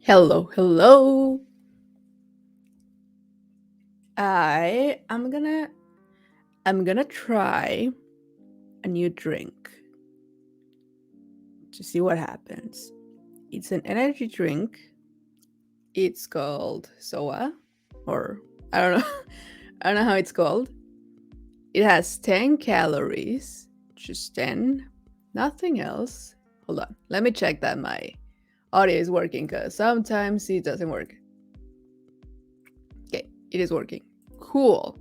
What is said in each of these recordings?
Hello, hello. I'm gonna try a new drink to see what happens. It's an energy drink. It's called Soa, or I don't know. I don't know how it's called. It has 10 calories, just 10, nothing else. Hold on, let me check that my audio is working because sometimes it doesn't work. Okay, it is working. Cool.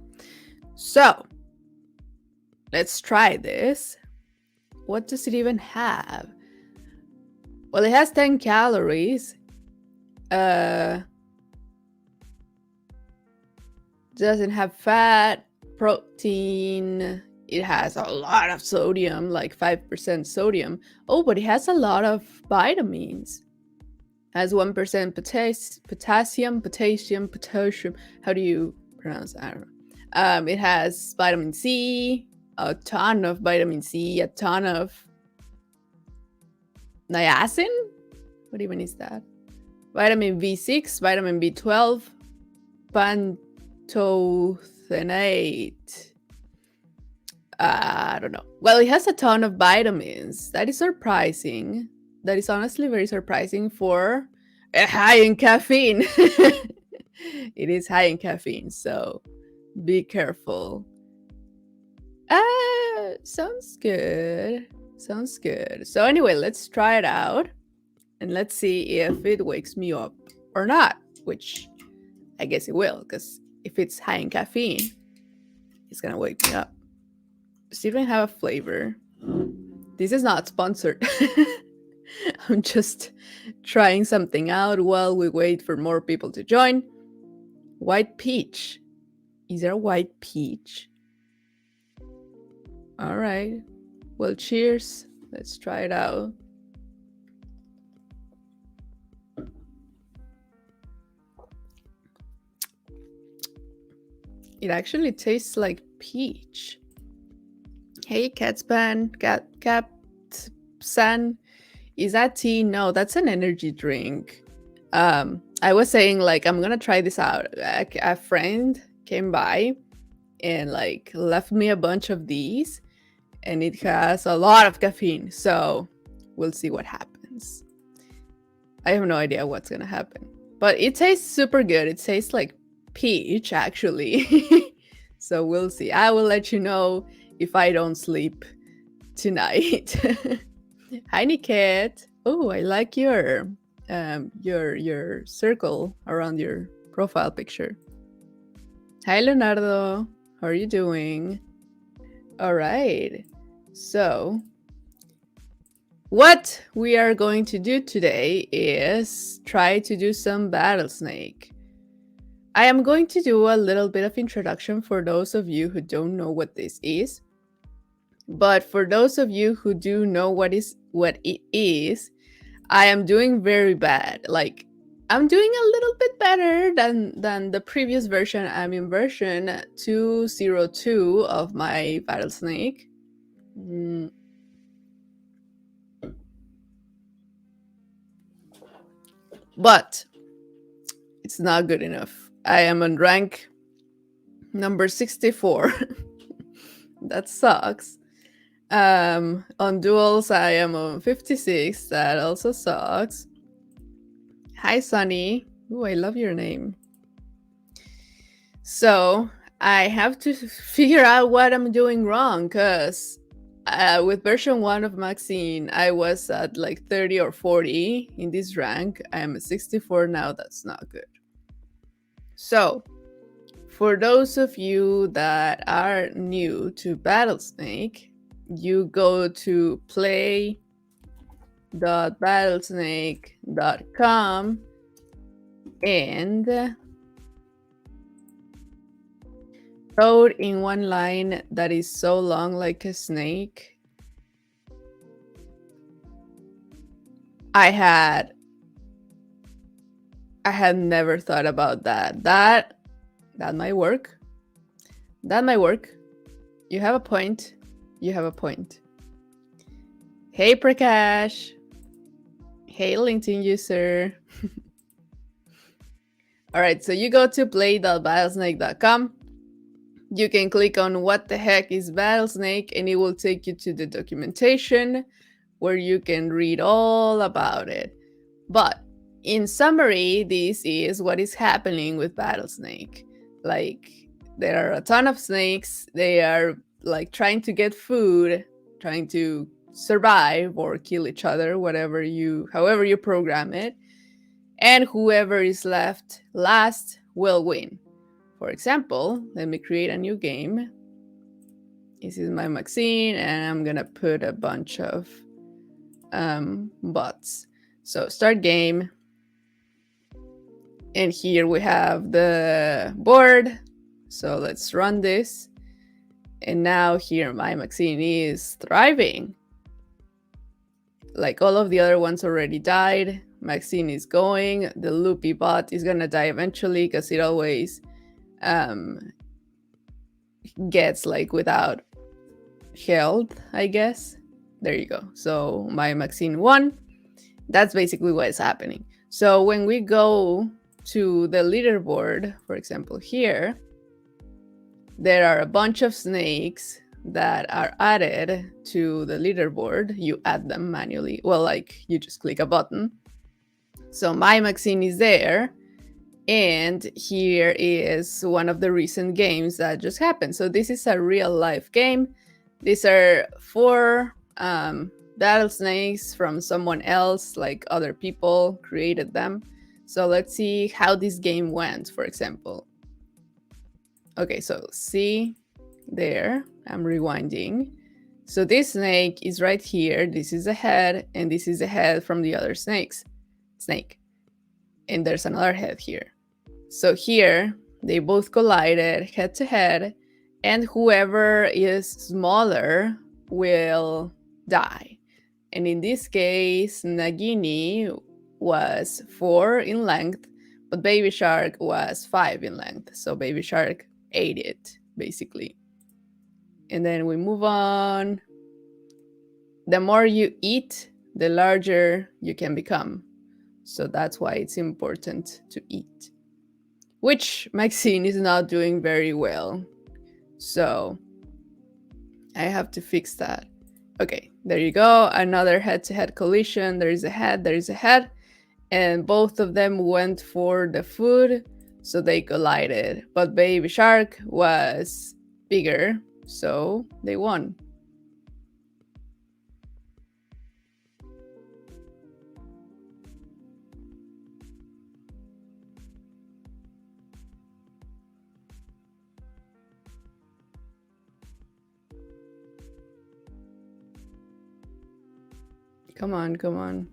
So let's try this. What does it even have? Well, it has 10 calories. Doesn't have fat, protein. It has a lot of sodium, like 5% sodium. Oh, but it has a lot of vitamins. Has 1% potassium. How do you pronounce that? I don't know. It has vitamin C, a ton of vitamin C, a ton of niacin. What even is that? Vitamin B6, vitamin B12, pantothenate. I don't know. Well, it has a ton of vitamins. That is surprising. That is honestly very surprising for a high in caffeine. It is high in caffeine, so be careful. Sounds good. Sounds good. So anyway, let's try it out and let's see if it wakes me up or not, which I guess it will, because if it's high in caffeine, it's gonna wake me up. Does it even have a flavor? This is not sponsored. I'm just trying something out while we wait for more people to join. White peach. Is there a white peach? All right. Well, cheers. Let's try it out. It actually tastes like peach. Hey, Catspan, Capsan. Is that tea? No, that's an energy drink. I was saying like I'm gonna try this out. A friend came by and like left me a bunch of these, and it has a lot of caffeine. So we'll see what happens. I have no idea what's gonna happen, but it tastes super good. It tastes like peach actually. So we'll see. I will let you know if I don't sleep tonight. Hi, Niket. Oh, I like your circle around your profile picture. Hi, Leonardo. How are you doing? All right. So, what we are going to do today is try to do some Battlesnake. I am going to do a little bit of introduction for those of you who don't know what this is. But for those of you who do know what it is, I am doing very bad. Like I'm doing a little bit better than the previous version. I'm in version 202 of my Battlesnake. Mm. But it's not good enough. I am on rank number 64. That sucks. On duels, I am on 56. That also sucks. Hi, Sunny. Ooh, I love your name. So I have to figure out what I'm doing wrong because with version 1 of Maxine, I was at like 30 or 40 in this rank. I am at 64 now. That's not good. So, for those of you that are new to Battlesnake, you go to play.battlesnake.com and code in one line that is so long like a snake. I had never thought about that. That might work. That might work. You have a point. You have a point. Hey Prakash. Hey LinkedIn user. All right, so you go to play.battlesnake.com. You can click on what the heck is Battlesnake, and it will take you to the documentation where you can read all about it. But in summary, this is what is happening with Battlesnake. Like, there are a ton of snakes. They are like trying to get food, trying to survive or kill each other, however you program it. And whoever is left last will win. For example, let me create a new game. This is my Maxine, and I'm gonna put a bunch of bots. So start game. And here we have the board. So let's run this. And now here my Maxine is thriving. Like all of the other ones already died. Maxine is going. The loopy bot is gonna die eventually because it always gets like without health, I guess. There you go. So my Maxine won. That's basically what is happening. So when we go to the leaderboard, for example, here, there are a bunch of snakes that are added to the leaderboard. You add them manually. Well, like you just click a button. So my Maxine is there. And here is one of the recent games that just happened. So this is a real life game. These are 4 battle snakes from someone else, like other people created them. So let's see how this game went, for example. Okay, so see there, I'm rewinding. So this snake is right here. This is a head, and this is a head from the other snake. And there's another head here. So here, they both collided head to head, and whoever is smaller will die. And in this case, Nagini was 4 in length, but Baby Shark was 5 in length. So Baby Shark ate it, basically. And then we move on. The more you eat, the larger you can become. So that's why it's important to eat. Which Maxine is not doing very well. So I have to fix that. Okay, there you go. Another head-to-head collision. There is a head, there is a head. And both of them went for the food, so they collided. But Baby Shark was bigger, so they won. Come on, come on.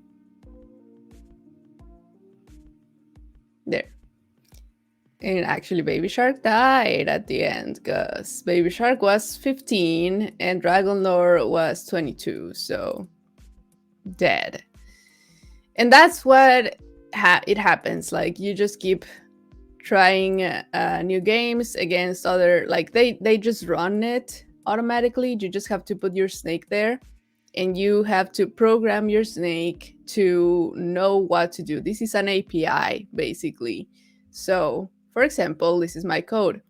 There. And actually, Baby Shark died at the end because Baby Shark was 15 and Dragon Lore was 22, so dead. And that's what it happens. Like, you just keep trying new games against other, like they just run it automatically. You just have to put your snake there, and you have to program your snake to know what to do. This is an API, basically. So, for example, this is my code.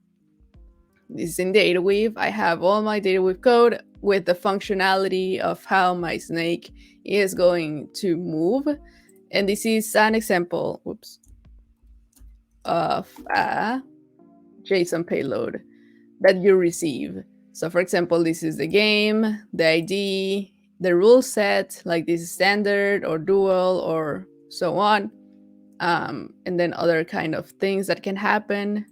This is in DataWeave. I have all my DataWeave code with the functionality of how my snake is going to move. And this is an example, of a JSON payload that you receive. So for example, this is the game, the ID, the rule set, like this is standard or dual or so on. And then other kind of things that can happen.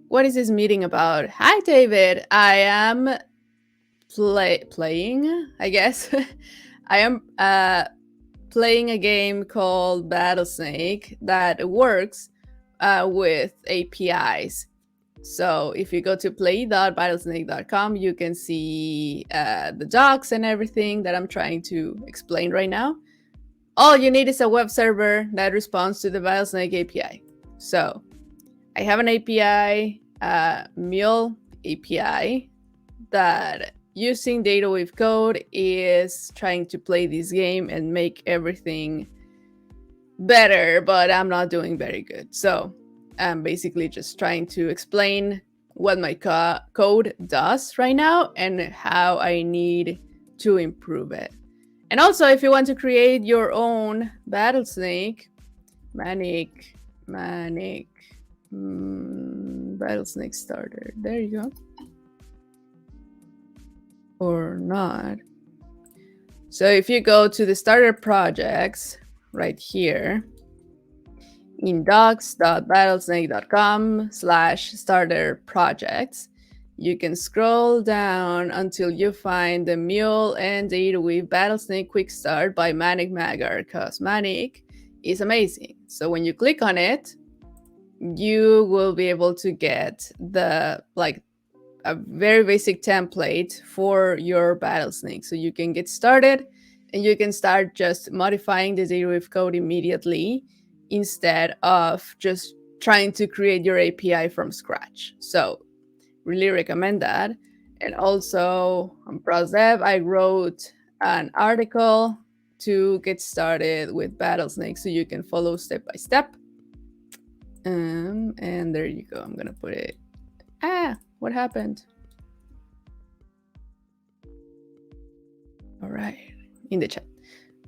What is this meeting about? Hi, David. I am playing, I guess. I am playing a game called Battlesnake that works with APIs. So if you go to play.battlesnake.com, you can see the docs and everything that I'm trying to explain right now. All you need is a web server that responds to the Battlesnake API. So I have an API, Mule API, that using DataWeave code is trying to play this game and make everything better, but I'm not doing very good. So I'm basically just trying to explain what my code does right now and how I need to improve it. And also, if you want to create your own Battlesnake, Manic, Battlesnake starter. There you go. Or not. So if you go to the starter projects right here in docs.battlesnake.com/starter projects, you can scroll down until you find the Mule and DataWeave Battlesnake Quick Start by Manic Magar, because Manic is amazing. So when you click on it, you will be able to get the a very basic template for your Battlesnake. So you can get started and you can start just modifying the DataWeave code immediately instead of just trying to create your API from scratch. So really recommend that. And also on ProsDev, I wrote an article to get started with Battlesnake so you can follow step by step. And there you go. I'm gonna put it. What happened? All right, in the chat.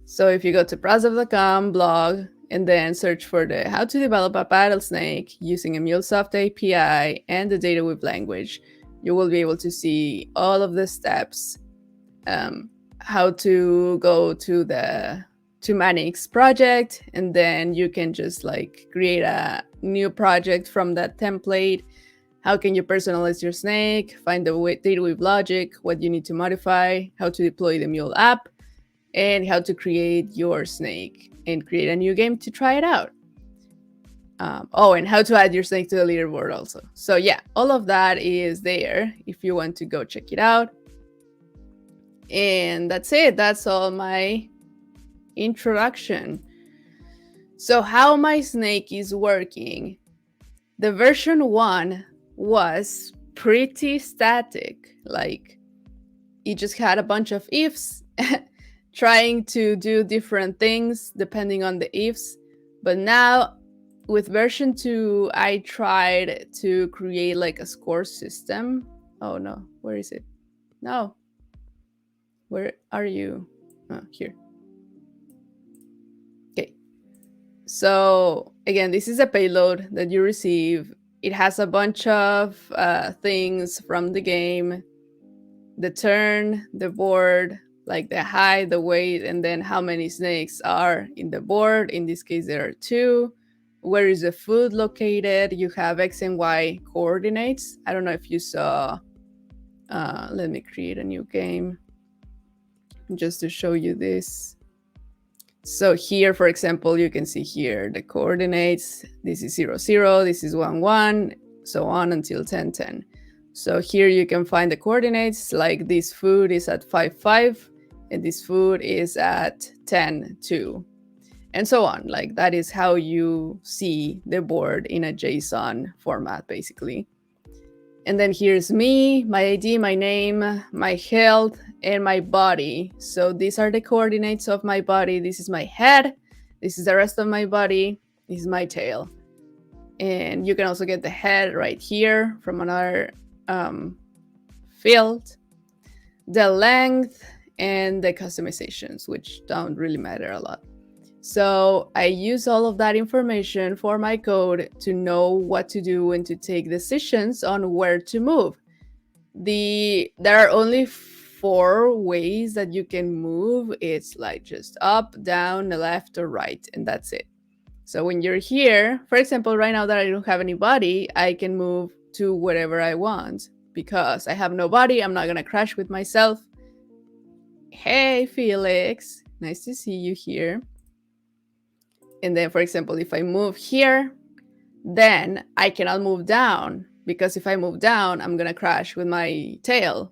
So if you go to ProsDev.com blog and then search for the how to develop a Battlesnake using a MuleSoft API and the DataWeave language, you will be able to see all of the steps, how to go to Manic's project, and then you can just create a new project from that template. How can you personalize your snake, find the DataWeave logic, what you need to modify, how to deploy the Mule app, and how to create your snake and create a new game to try it out. And how to add your snake to the leaderboard also. So yeah, all of that is there if you want to go check it out. And that's it. That's all my introduction. So how my snake is working. The version 1 was pretty static. It just had a bunch of ifs trying to do different things depending on the ifs. But now with version 2, I tried to create a score system. Oh no, where is it? No. Where are you? Oh, here. Okay. So again, this is a payload that you receive. It has a bunch of things from the game: the turn, the board, the height, the weight, and then how many snakes are in the board. In this case, there are 2. Where is the food located? You have X and Y coordinates. I don't know if you saw. Let me create a new game just to show you this. So here, for example, you can see here the coordinates. This is 0, 0, this is 1, 1, so on until 10, 10. So here you can find the coordinates, like this food is at 5, 5, and this food is at 10, 2, and so on. That is how you see the board in a JSON format, basically. And then here's me, my ID, my name, my health, and my body. So these are the coordinates of my body. This is my head. This is the rest of my body. This is my tail. And you can also get the head right here from another field. The length and the customizations, which don't really matter a lot. So I use all of that information for my code to know what to do and to take decisions on where to move. There are only 4 ways that you can move. It's just up, down, left, or right, and that's it. So when you're here, for example, right now that I don't have any body, I can move to wherever I want. Because I have no body, I'm not gonna crash with myself. Hey, Felix, nice to see you here. And then, for example, if I move here, then I cannot move down, because if I move down, I'm gonna crash with my tail.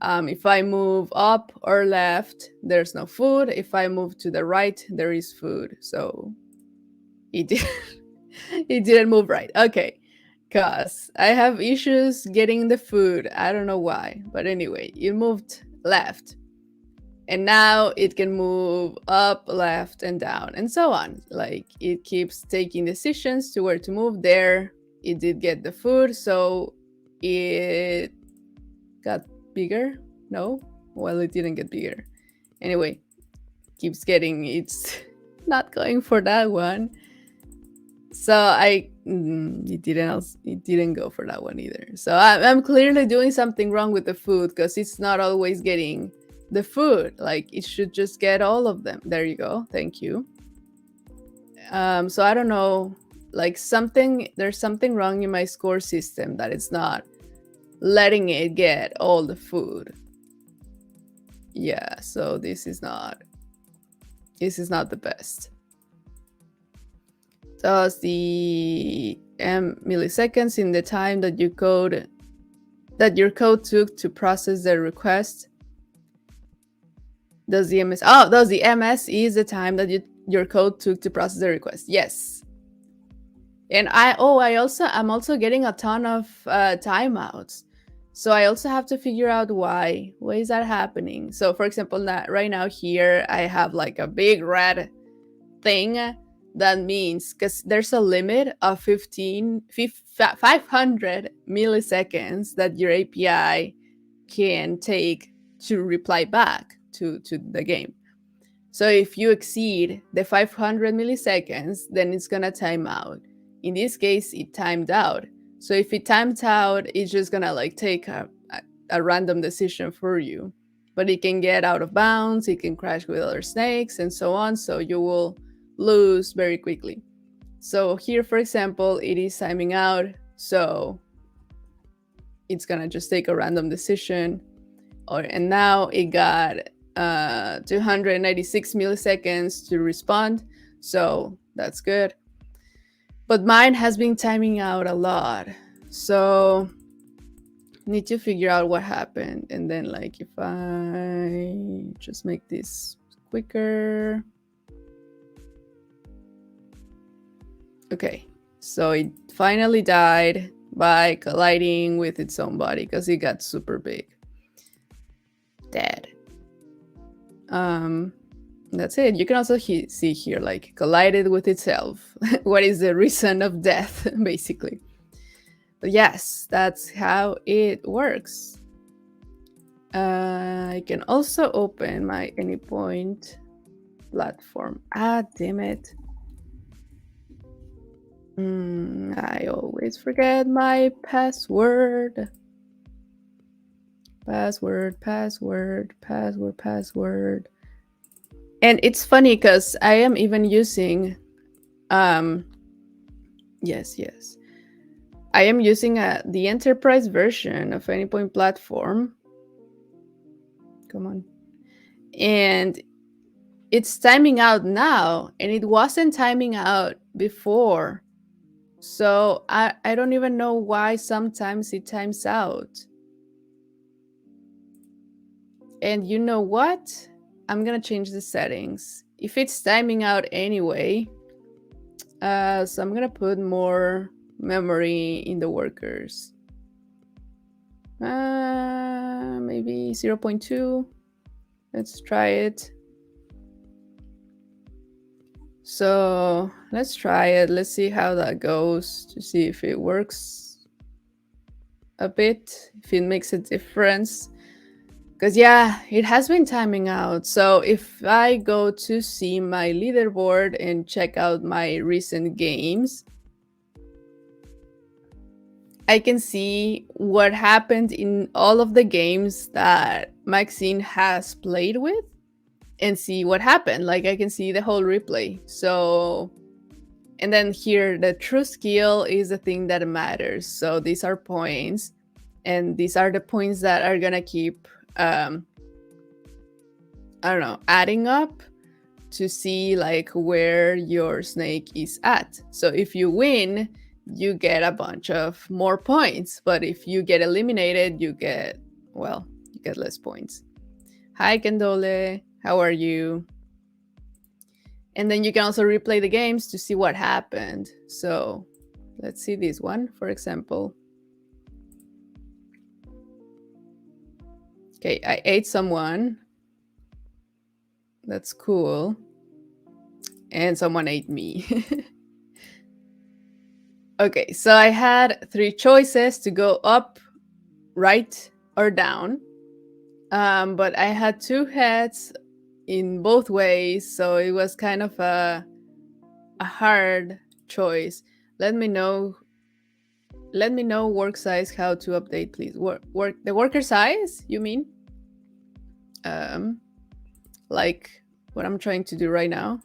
If I move up or left, there's no food. If I move to the right, there is food. So it didn't move right. Okay, because I have issues getting the food. I don't know why, but anyway, it moved left. And now it can move up, left, and down, and so on. Like, it keeps taking decisions to where to move. There, it did get the food, so it got bigger. No? Well, it didn't get bigger. Anyway, keeps getting, it's not going for that one. So it didn't go for that one either. So I'm clearly doing something wrong with the food, because it's not always getting the food. Like, it should just get all of them. There you go. Thank you. So I don't know, like, there's something wrong in my score system that it's not letting it get all the food. Yeah, so this is not the best. Does the milliseconds in the time that your code took to process the request? Does the MS is the time that your code took to process the request? Yes. And I'm also getting a ton of timeouts. So I also have to figure out why is that happening. So for example, right now here I have like a big red thing. That means, because there's a limit of 500 milliseconds that your API can take to reply back to the game. So if you exceed the 500 milliseconds, then it's gonna time out. In this case, it timed out. So if it timed out, it's just gonna like take a random decision for you. But it can get out of bounds, it can crash with other snakes, and so on. So you will lose very quickly. So here, for example, it is timing out. So it's gonna just take a random decision. And now it got 296 milliseconds to respond. So that's good. But mine has been timing out a lot. So need to figure out what happened. And then like if I just make this quicker. Okay, so it finally died by colliding with its own body because it got super big. Dead. That's it. You can also see here, like, collided with itself. What is the reason of death, basically? But yes, that's how it works. I can also open my AnyPoint platform. Ah, damn it. I always forget my password. Password. And it's funny because I am even using, yes. I am using the enterprise version of AnyPoint platform. Come on. And it's timing out now, and it wasn't timing out before. So I don't even know why sometimes it times out. And you know what? I'm gonna change the settings. If it's timing out anyway, so I'm gonna put more memory in the workers. Maybe 0.2. Let's try it. So let's try it. Let's see how that goes to see if it works a bit, if it makes a difference. Because yeah, it has been timing out. So if I go to see my leaderboard and check out my recent games, I can see what happened in all of the games that Maxine has played with and see what happened. Like, I can see the whole replay. So, and then here, the true skill is the thing that matters. So these are points, and these are the points that are gonna keep I don't know, adding up to see like where your snake is at. So if you win, you get a bunch of more points, but if you get eliminated, you get less points. Hi Kendole, how are you? And then you can also replay the games to see what happened. So let's see this one, for example. Okay, I ate someone. That's cool. And someone ate me. Okay, so I had 3 choices to go up, right, or down. But I had 2 heads in both ways, so it was kind of a hard choice. Let me know work size how to update, please. The worker size, you mean? Like what I'm trying to do right now.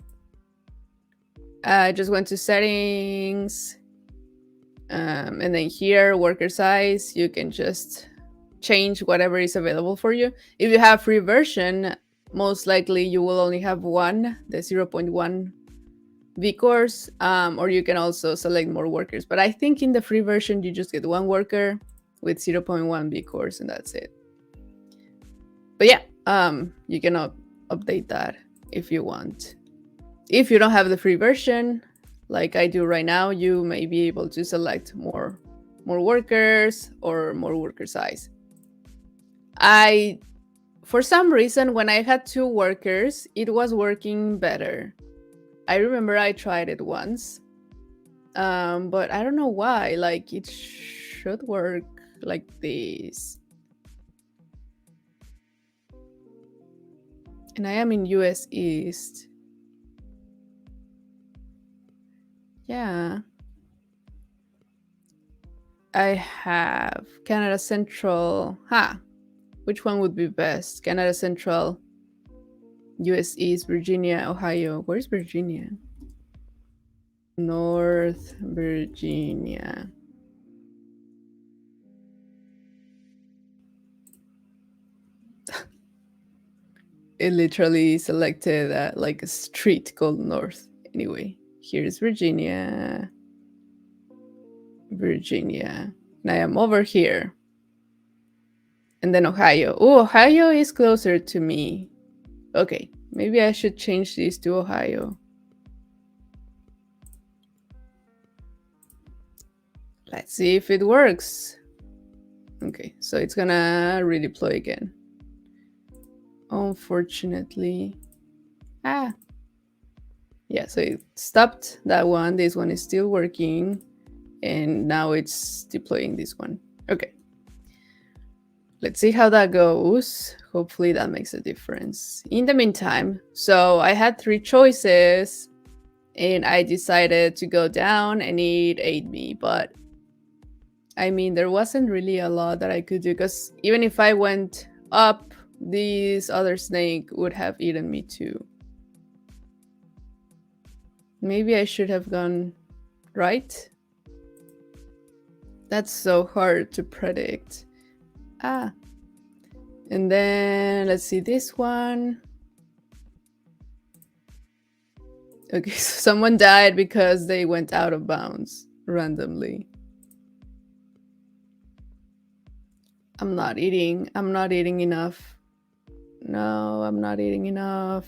I just went to settings, and then here, worker size, you can just change whatever is available for you. If you have free version, most likely you will only have one, the 0.1 vCores, or you can also select more workers. But I think in the free version, you just get one worker with 0.1 vCores, and that's it. But yeah, you can update that if you want. If you don't have the free version, like I do right now, you may be able to select more workers or more worker size. For some reason, when I had 2 workers, it was working better. I remember I tried it once, but I don't know why. Like, it should work like this. And I am in US East. Yeah. I have Canada Central. Which one would be best? Canada Central, US East, Virginia, Ohio. Where's Virginia? North Virginia. It literally selected like a street called North. Anyway, here's Virginia. And I am over here. And then Ohio. Oh, Ohio is closer to me. Okay, maybe I should change this to Ohio. Let's see if it works. Okay, so it's gonna redeploy again. Unfortunately. Yeah, so it stopped that one. This one is still working. And now it's deploying this one. Okay. Let's see how that goes. Hopefully that makes a difference. In the meantime, so I had 3 choices and I decided to go down and it ate me. But I mean, there wasn't really a lot that I could do because even if I went up, this other snake would have eaten me too. Maybe I should have gone right. That's so hard to predict. And then let's see this one. Okay, so someone died because they went out of bounds randomly. I'm not eating enough. No, I'm not eating enough.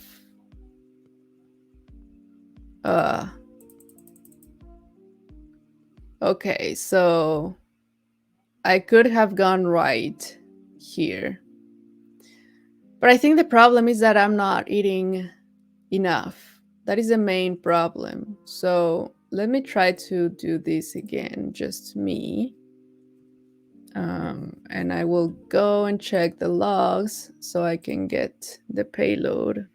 Okay, so I could have gone right here. But I think the problem is that I'm not eating enough. That is the main problem. So let me try to do this again, just me. And I will go and check the logs so I can get the payload.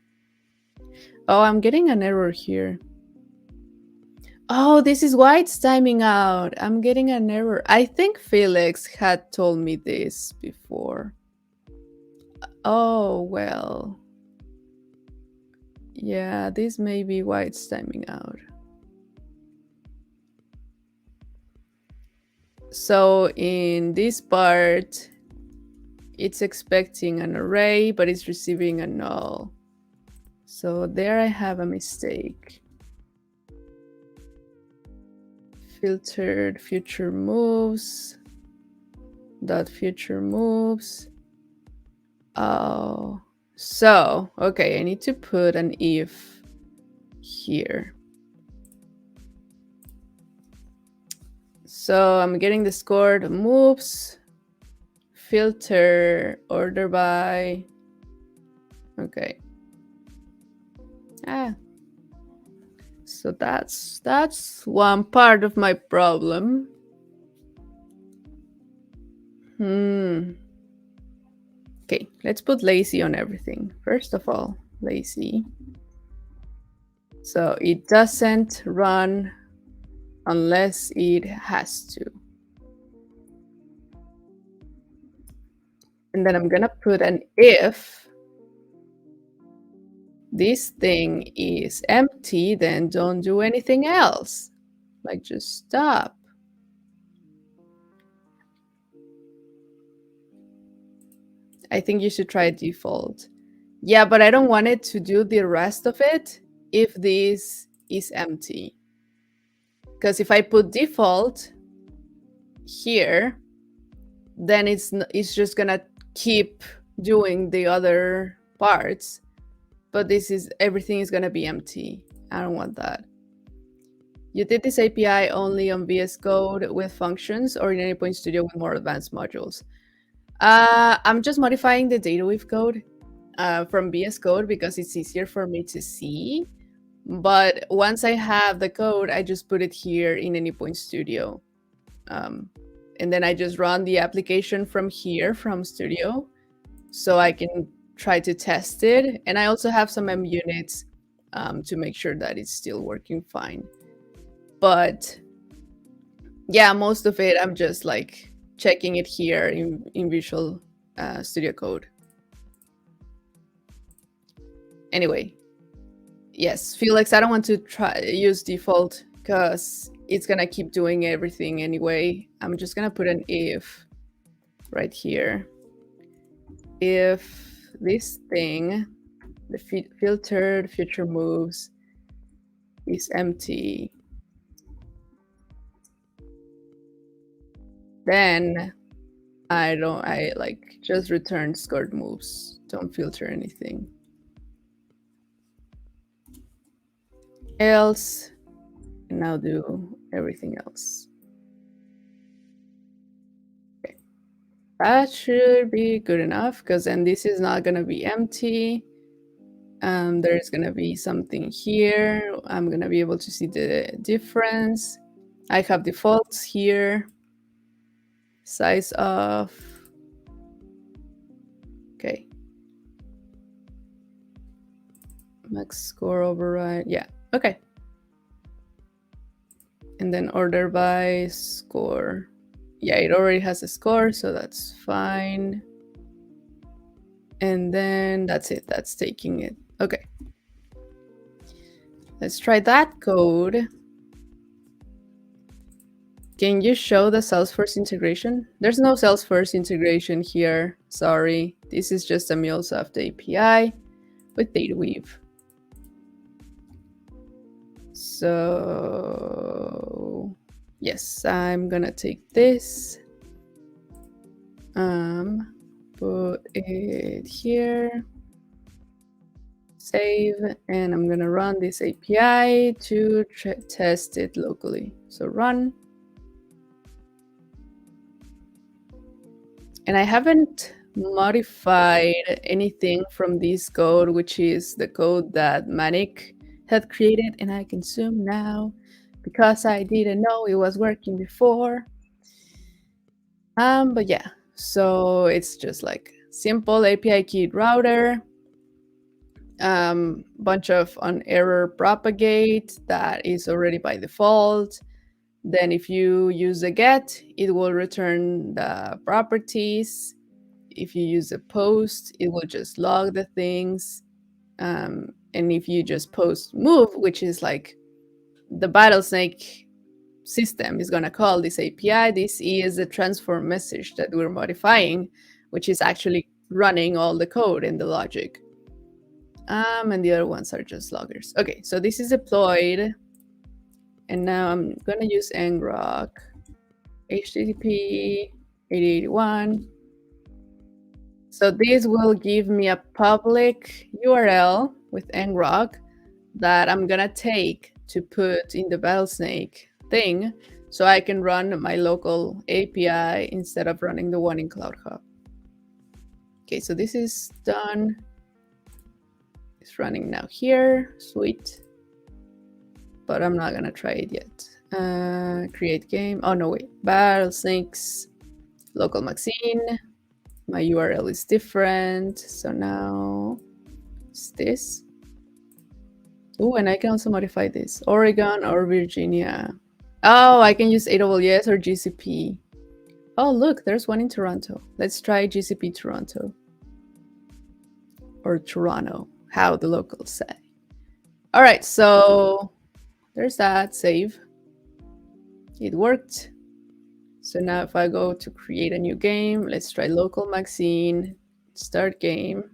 Oh, I'm getting an error here. Oh, this is why it's timing out. I'm getting an error. I think Felix had told me this before. Oh, well. Yeah, this may be why it's timing out. So in this part, it's expecting an array, but it's receiving a null. So there I have a mistake. Filtered future moves. Dot future moves. Oh, so, okay, I need to put an if here. So I'm getting the scored moves, filter, order by. Okay. Ah. So that's one part of my problem. Okay, let's put lazy on everything. First of all, lazy. So it doesn't run unless it has to. And then I'm gonna put an if this thing is empty, then don't do anything else. Like just stop. I think you should try default. Yeah, but I don't want it to do the rest of it if this is empty. Because if I put default here, then it's just gonna keep doing the other parts. But everything is gonna be empty. I don't want that. You did this API only on VS Code with functions or in Anypoint Studio with more advanced modules? I'm just modifying the DataWeave code from VS Code because it's easier for me to see. But once I have the code, I just put it here in Anypoint Studio. And then I just run the application from here, from Studio, so I can try to test it. And I also have some MUnits to make sure that it's still working fine. But yeah, most of it, I'm just like checking it here in Visual Studio Code. Anyway, yes, Felix, I don't want to use default because it's gonna keep doing everything anyway. I'm just gonna put an if right here. If this thing, the filtered future moves, is empty, then I like just return scored moves. Don't filter anything else. And now do everything else. Okay. That should be good enough because then this is not going to be empty. There's going to be something here. I'm going to be able to see the difference. I have defaults here. Size of. Okay. Max score override. Yeah. Okay. And then order by score. Yeah, it already has a score, so that's fine. And then that's it. That's taking it. Okay. Let's try that code. Can you show the Salesforce integration? There's no Salesforce integration here. Sorry. This is just a MuleSoft API with DataWeave. So yes, I'm gonna take this, put it here, save, and I'm gonna run this API to test it locally. So run. And I haven't modified anything from this code, which is the code that Manik had created, and I can zoom now because I didn't know it was working before. But yeah, so it's just like simple API keyed router, bunch of on error propagate that is already by default. Then if you use a get, it will return the properties. If you use a post, it will just log the things. And if you just post move, which is like the Battlesnake system is going to call this API, this is a transform message that we're modifying, which is actually running all the code and the logic. And the other ones are just loggers. Okay, so this is deployed. And now I'm going to use ngrok, HTTP 8081. So this will give me a public URL with ngrok that I'm going to take to put in the Battlesnake thing so I can run my local API instead of running the one in Cloud Hub. Okay, so this is done. It's running now here. Sweet. But I'm not gonna try it yet. Create game. Oh no, wait. Battlesnake's local magazine. My URL is different. So now it's this. Oh, and I can also modify this. Oregon or Virginia. Oh, I can use AWS or GCP. Oh, look, there's one in Toronto. Let's try GCP Toronto. Or Toronto, how the locals say. All right, so there's that, save. It worked. So now if I go to create a new game, let's try local magazine, start game.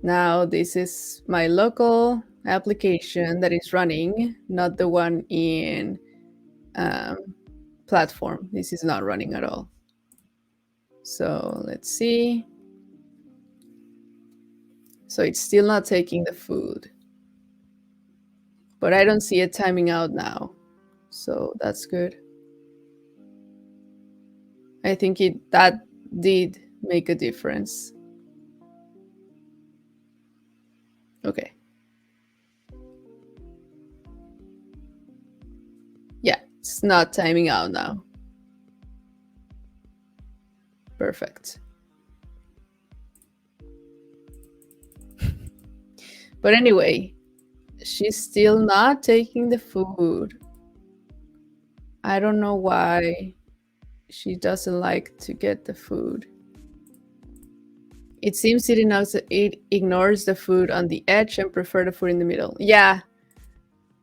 Now this is my local application that is running, not the one in platform. This is not running at all. So let's see. So it's still not taking the food. But I don't see it timing out now. So that's good. I think that did make a difference. Okay. Yeah, it's not timing out now. Perfect. But anyway, she's still not taking the food. I don't know why she doesn't like to get the food. It seems it ignores the food on the edge and prefer the food in the middle. Yeah,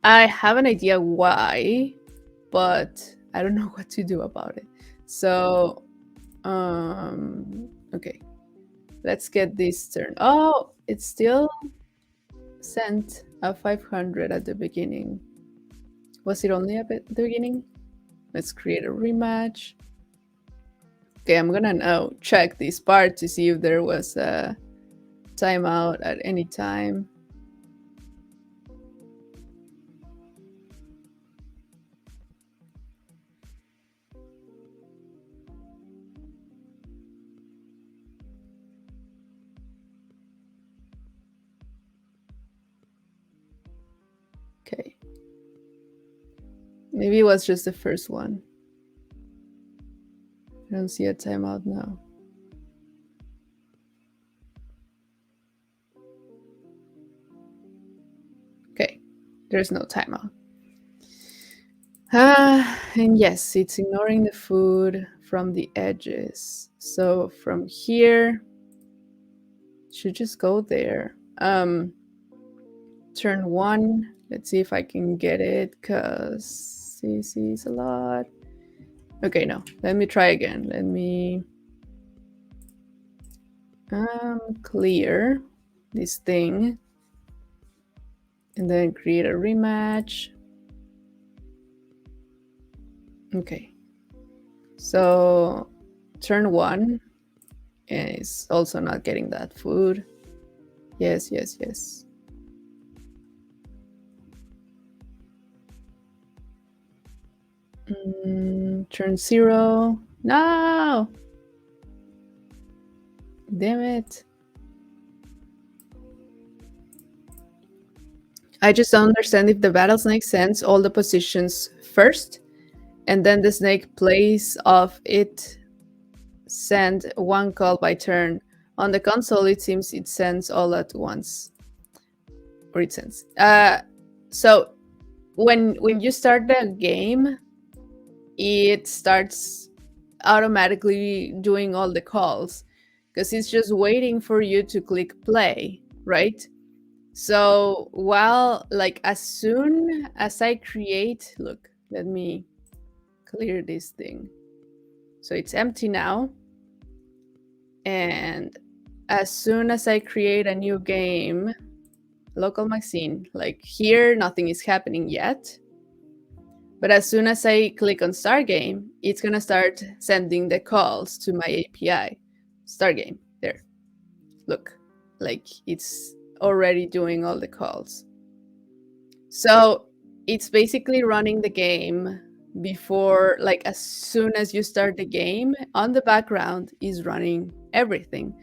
I have an idea why, but I don't know what to do about it. So, okay, let's get this turned. Oh, it's still sent a 500 at the beginning. Was it only at the beginning? Let's create a rematch. Okay, I'm gonna now check this part to see if there was a timeout at any time. Okay. Maybe it was just the first one. I don't see a timeout now. Okay, there's no timeout. And yes, it's ignoring the food from the edges. So from here, should just go there. Turn 1. Let's see if I can get it, because CC is a lot. Okay, no. Let me try again. Let me clear this thing. And then create a rematch. Okay. So turn 1. And it's also not getting that food. Yes, yes, yes. Turn 0. No! Damn it. I just don't understand if the Battlesnake sends all the positions first, and then the snake plays off it, send one call by turn. On the console, it seems it sends all at once. Or it sends. So when you start the game, it starts automatically doing all the calls, because it's just waiting for you to click play, right? So while, like, as soon as I create, look, let me clear this thing. So it's empty now. And as soon as I create a new game, local magazine, like here, nothing is happening yet. But as soon as I click on start game, it's gonna start sending the calls to my API. Start game, there. Look, like it's already doing all the calls. So it's basically running the game before, like, as soon as you start the game, on the background is running everything.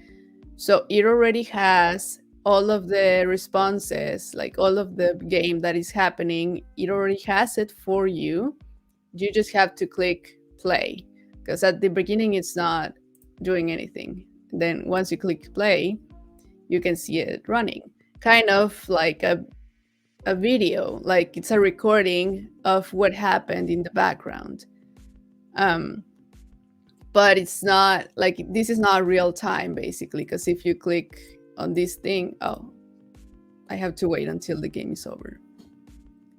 So it already has all of the responses, like all of the game that is happening, it already has it for you. You just have to click play, because at the beginning it's not doing anything. Then once you click play, you can see it running, kind of like a video, like it's a recording of what happened in the background. But it's not like, this is not real time basically, because if you click on this thing, oh, I have to wait until the game is over.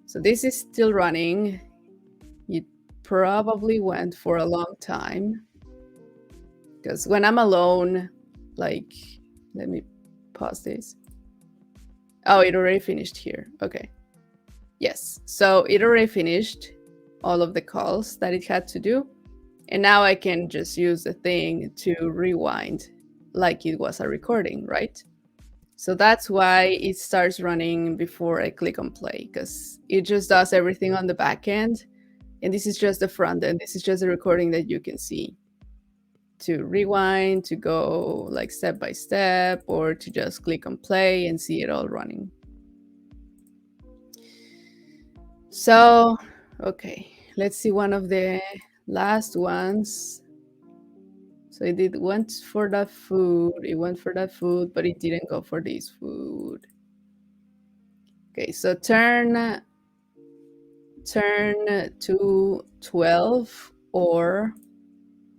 So this is still running. It probably went for a long time, because when I'm alone, like, let me pause this. Oh, it already finished here. Okay. Yes. So it already finished all of the calls that it had to do. And now I can just use the thing to rewind like it was a recording, right? So that's why it starts running before I click on play, because it just does everything on the back end. And this is just the front end. This is just a recording that you can see. To rewind, to go like step by step, or to just click on play and see it all running. So, okay, let's see one of the last ones. So it went for that food. It went for that food, but it didn't go for this food. Okay, so turn to 12 or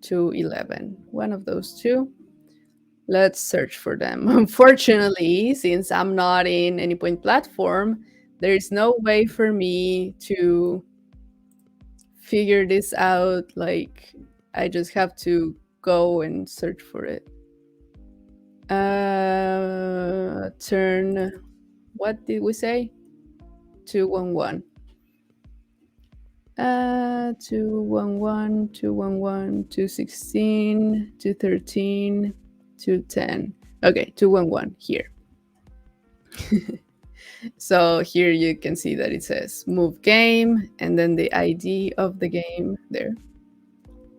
to 11. One of those two. Let's search for them. Unfortunately, since I'm not in any point platform, there is no way for me to figure this out. Like, I just have to go and search for it. Turn, what did we say? 211. 211, 211, 216, 213, 210. Okay, 211 here. So here you can see that it says move game, and then the ID of the game there.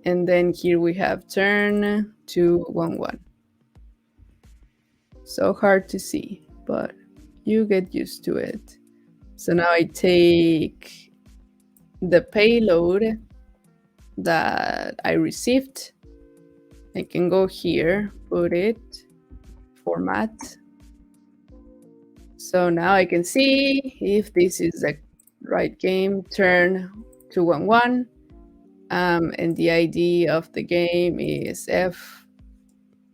And then here we have turn 211. So hard to see, but you get used to it. So now I take the payload that I received. I can go here, put it, format. So now I can see if this is the right game, turn 211. And the ID of the game is FF5.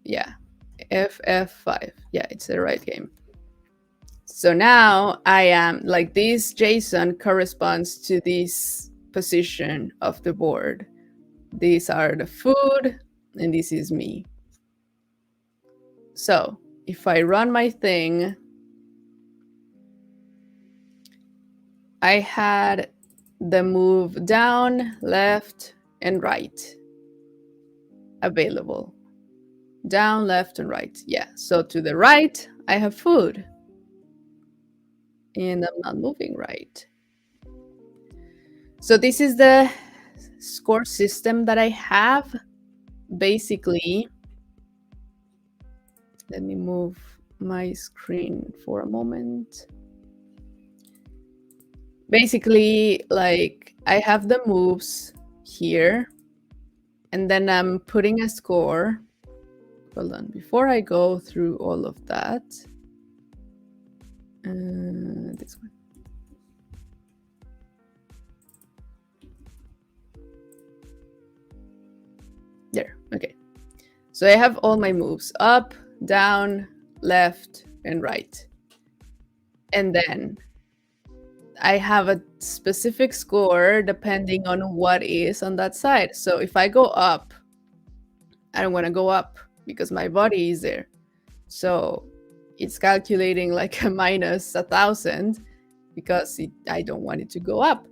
Yeah, it's the right game. So now I am like, this JSON corresponds to this position of the board. These are the food, and this is me. So if I run my thing, I had the move down, left, and right available. Down, left, and right. Yeah, so to the right, I have food. And I'm not moving right. So this is the score system that I have. Basically, let me move my screen for a moment. Basically, like, I have the moves here, and then I'm putting a score. Hold on, before I go through all of that, this one. There, okay. So I have all my moves, up, down, left, and right. And then I have a specific score depending on what is on that side. So if I go up, I don't want to go up because my body is there. So it's calculating like a minus 1,000 because I don't want it to go up.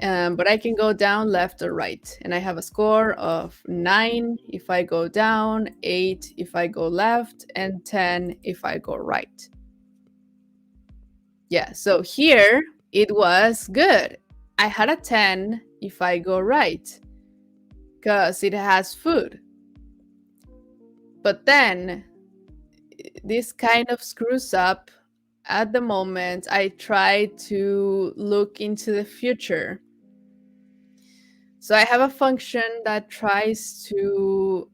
But I can go down, left, or right. And I have a score of 9 if I go down, 8 if I go left, and 10 if I go right. Yeah, so here it was good. I had a 10 if I go right, because it has food. But then this kind of screws up. At the moment, I try to look into the future. So I have a function that tries to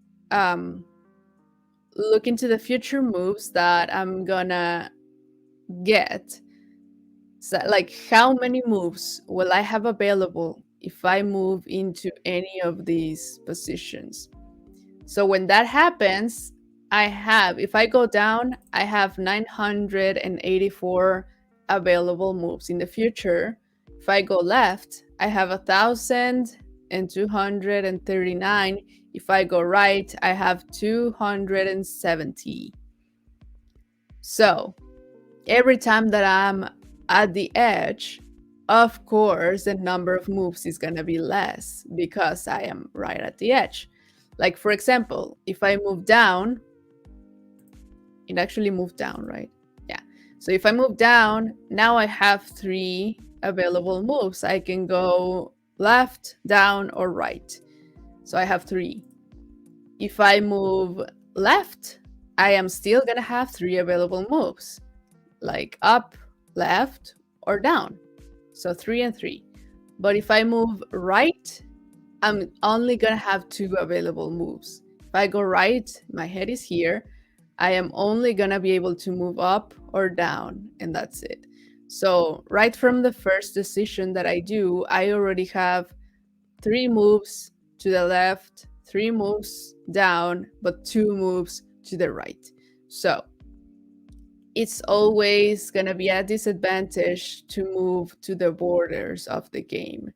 look into the future moves that I'm gonna get. So, like, how many moves will I have available if I move into any of these positions? So when that happens, if I go down, I have 984 available moves in the future. If I go left, I have 1,239. If I go right, I have 270. So every time that I'm at the edge, of course, the number of moves is going to be less because I am right at the edge. Like, for example, if I move down, it actually moved down, right? Yeah. So if I move down, now I have 3 available moves. I can go left, down, or right. So I have 3. If I move left, I am still going to have 3 available moves, like up, left, or down. So 3 and 3. But if I move right, I'm only going to have 2 available moves. If I go right, my head is here. I am only going to be able to move up or down, and that's it. So right from the first decision that I do, I already have 3 moves to the left, 3 moves down, but 2 moves to the right. So it's always going to be a disadvantage to move to the borders of the game.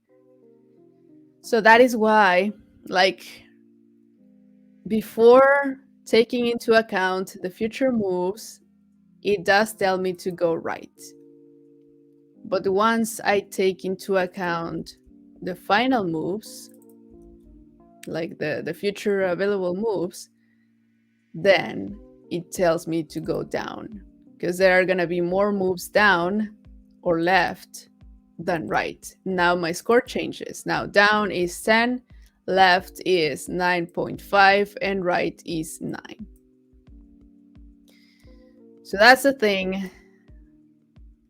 So that is why, like, before taking into account the future moves, it does tell me to go right. But once I take into account the final moves, like the future available moves, then it tells me to go down, because there are going to be more moves down or left than right. Now my score changes. Now down is 10, left is 9.5, and right is 9. So that's the thing.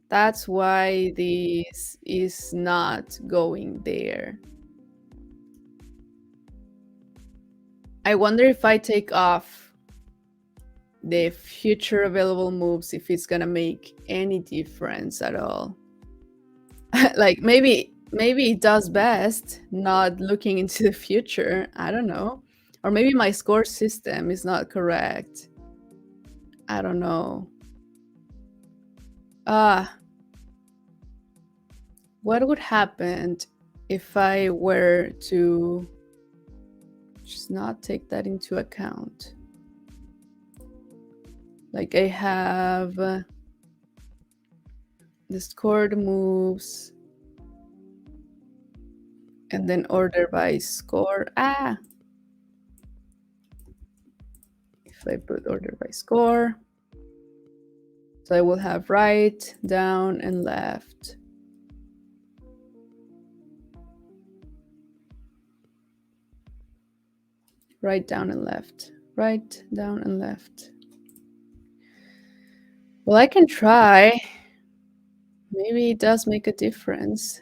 That's why this is not going there. I wonder if I take off the future available moves, if it's gonna make any difference at all. Like, maybe it does best not looking into the future. I don't know. Or maybe my score system is not correct. I don't know. What would happen if I were to just not take that into account? Like, I have the scored moves and then order by score. If I put order by score, so I will have right, down, and left. Right, down, and left. Right, down, and left. Well, I can try. Maybe it does make a difference.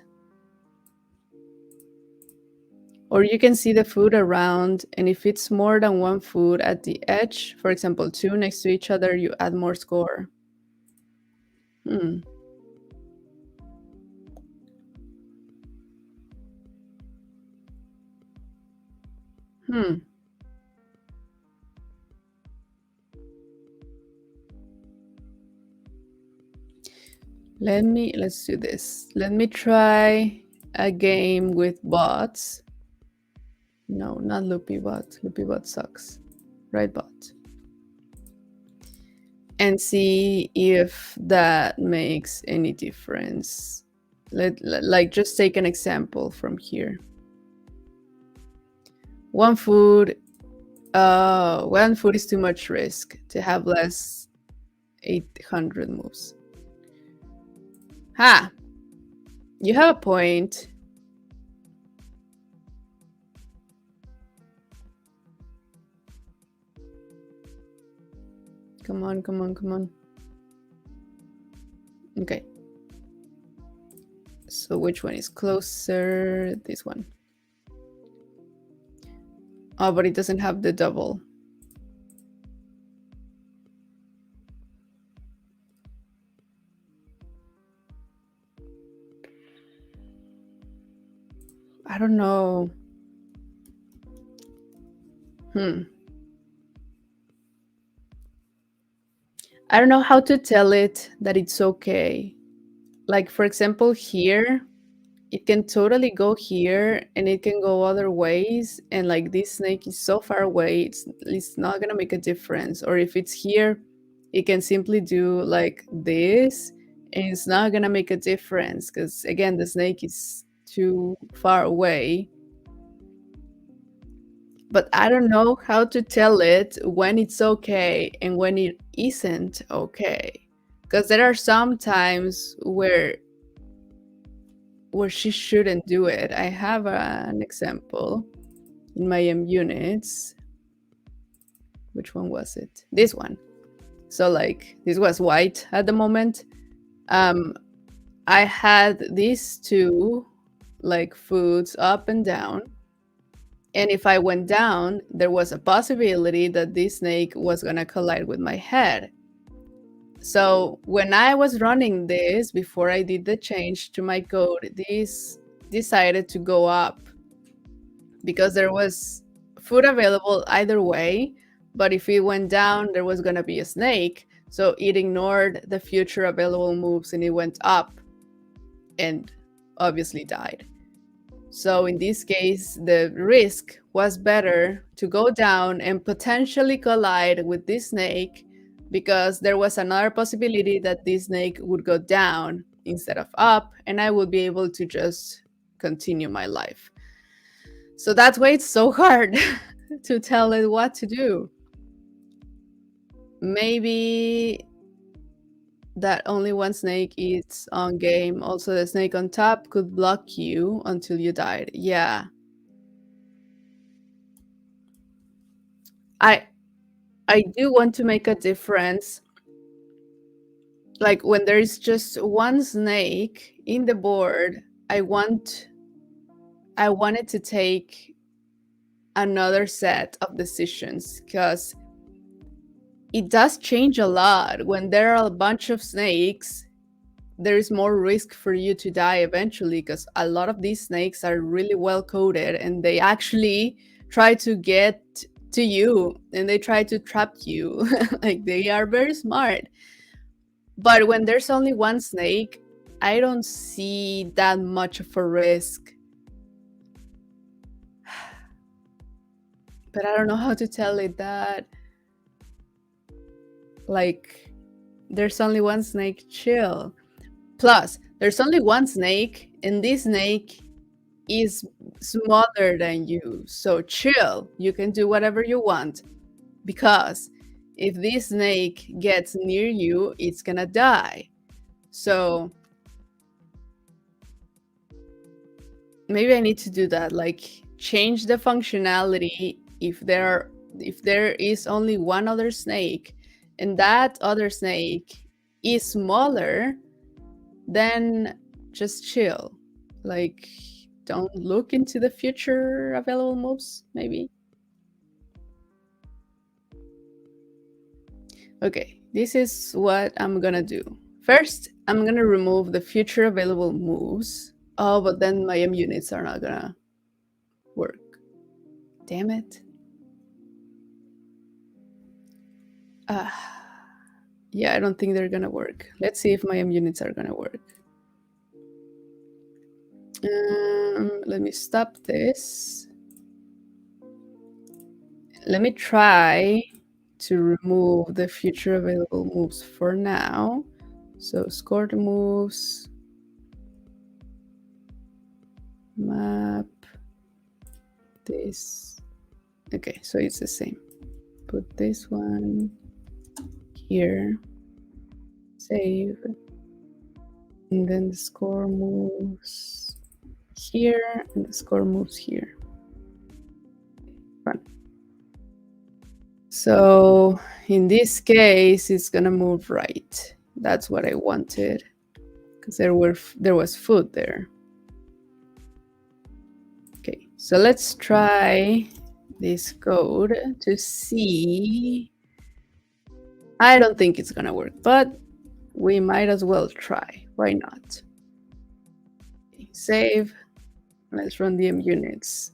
Or you can see the food around, and if it's more than 1 food at the edge, for example, 2 next to each other, you add more score. Hmm. Let's do this. Let me try a game with bots. No, not LoopyBot. LoopyBot sucks. Right bot. And see if that makes any difference. Like, just take an example from here. 1 food. 1 food is too much risk to have less 800 moves. Ha! You have a point. Come on, come on, come on. Okay. So which one is closer? This one. Oh, but it doesn't have the double. I don't know. I don't know how to tell it that it's okay. Like, for example, here, it can totally go here and it can go other ways. And like this snake is so far away, it's not gonna make a difference. Or if it's here, it can simply do like this and it's not gonna make a difference because again, the snake is too far away. But I don't know how to tell it when it's okay and when it isn't okay. Because there are some times where she shouldn't do it. I have an example in my units. Which one was it? This one. So like this was white at the moment. I had these two like foods up and down. And if I went down, there was a possibility that this snake was gonna collide with my head. So when I was running this, before I did the change to my code, this decided to go up because there was food available either way. But if it went down, there was gonna be a snake. So it ignored the future available moves and it went up and obviously died. So in this case, the risk was better to go down and potentially collide with this snake because there was another possibility that this snake would go down instead of up and I would be able to just continue my life. So that's why it's so hard to tell it what to do. Maybe that only one snake is on game. Also, the snake on top could block you until you died. Yeah. I do want to make a difference. Like when there is just one snake in the board, I wanted to take another set of decisions because it does change a lot. When there are a bunch of snakes, there is more risk for you to die eventually because a lot of these snakes are really well coded and they actually try to get to you and they try to trap you. Like they are very smart. But when there's only one snake, I don't see that much of a risk. But I don't know how to tell it that, like, there's only one snake, chill. Plus, there's only one snake, and this snake is smaller than you. So chill. You can do whatever you want. Because if this snake gets near you, it's gonna die. So maybe I need to do that, like change the functionality if there is only one other snake and that other snake is smaller, then just chill. Like don't look into the future available moves, maybe. Okay, this is what I'm gonna do. First, I'm gonna remove the future available moves. Oh, but then my units are not gonna work. Damn it. Yeah, I don't think they're gonna work. Let's see if my units are gonna work. Let me stop this. Let me try to remove the future available moves for now. So score the moves. Map. This. Okay, so it's the same. Put this one here. Save. And then the score moves here and the score moves here. Run. So in this case, it's gonna move right. That's what I wanted, because there was food there. Okay, so let's try this code to see. I don't think it's gonna work, but we might as well try. Why not? Okay, save. Let's run the munits.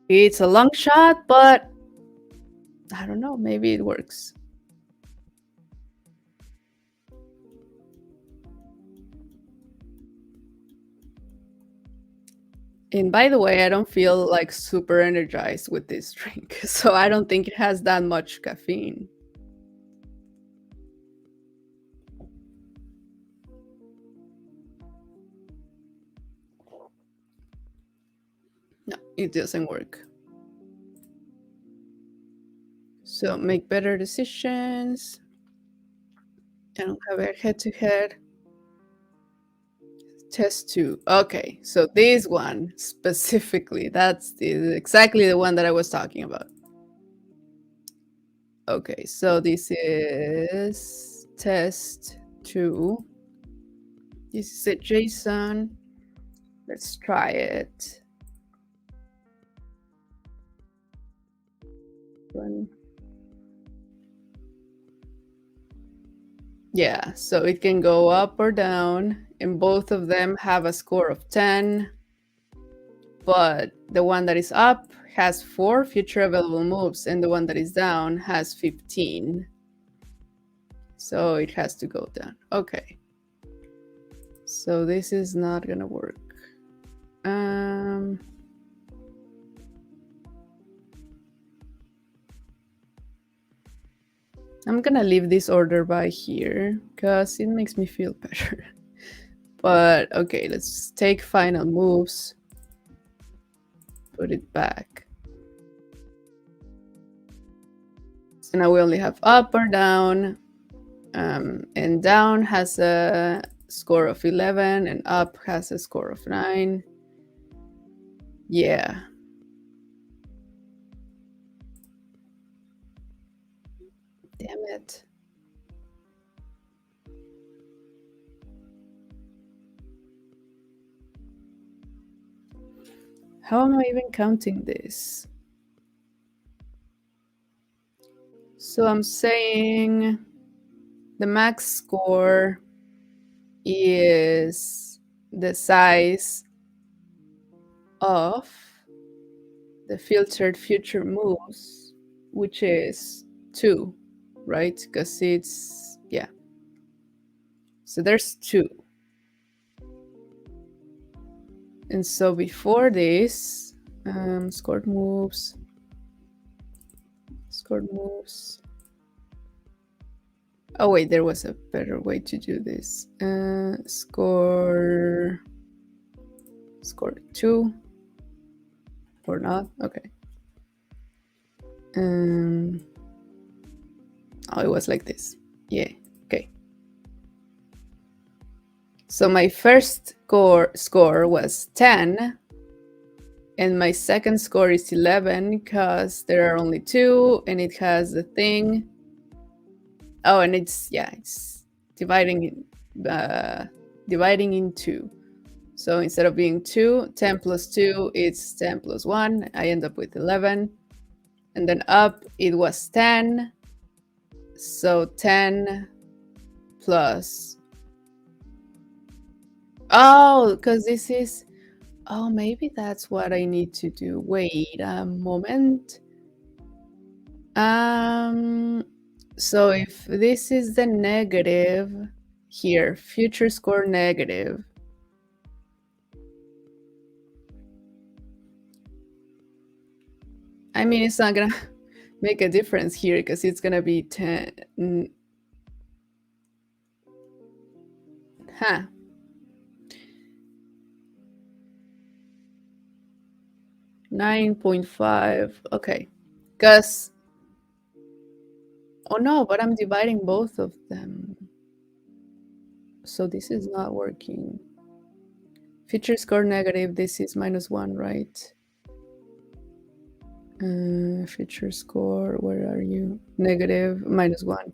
It's a long shot, but I don't know. Maybe it works. And by the way, I don't feel like super energized with this drink, so I don't think it has that much caffeine. No, it doesn't work. So make better decisions. I don't have a head-to-head. Test 2. Okay, so this one specifically, that's exactly the one that I was talking about. Okay, so this is test 2. This is a JSON. Let's try it. Yeah, so it can go up or down, and both of them have a score of 10. But the one that is up has 4 future available moves, and the one that is down has 15. So it has to go down. Okay. So this is not gonna work. I'm gonna leave this order by here because it makes me feel better. But okay, let's take final moves. Put it back. So now we only have up or down. And down has a score of 11 and up has a score of 9. Yeah. Damn it. How am I even counting this? So I'm saying the max score is the size of the filtered future moves, which is 2, right? Because it's, yeah. So there's 2. And so before this, scored moves. Oh wait, there was a better way to do this. Score 2 or not? Okay. Oh, it was like this. Yeah. Okay. So my first score was 10, and my second score is 11 because there are only 2, and it has the thing. Oh, and it's dividing in 2. So instead of being 2, 10 plus 2, it's 10 plus 1. I end up with 11. And then up, it was 10. So 10 plus... Oh, because this is... Oh, maybe that's what I need to do. Wait a moment. So if this is the negative here, future score negative. I mean, it's not gonna make a difference here because it's gonna be 10. Huh. $9.5. Okay. Because... Oh no, but I'm dividing both of them. So this is not working. Feature score negative, this is -1, right? Future score, where are you? Negative, -1.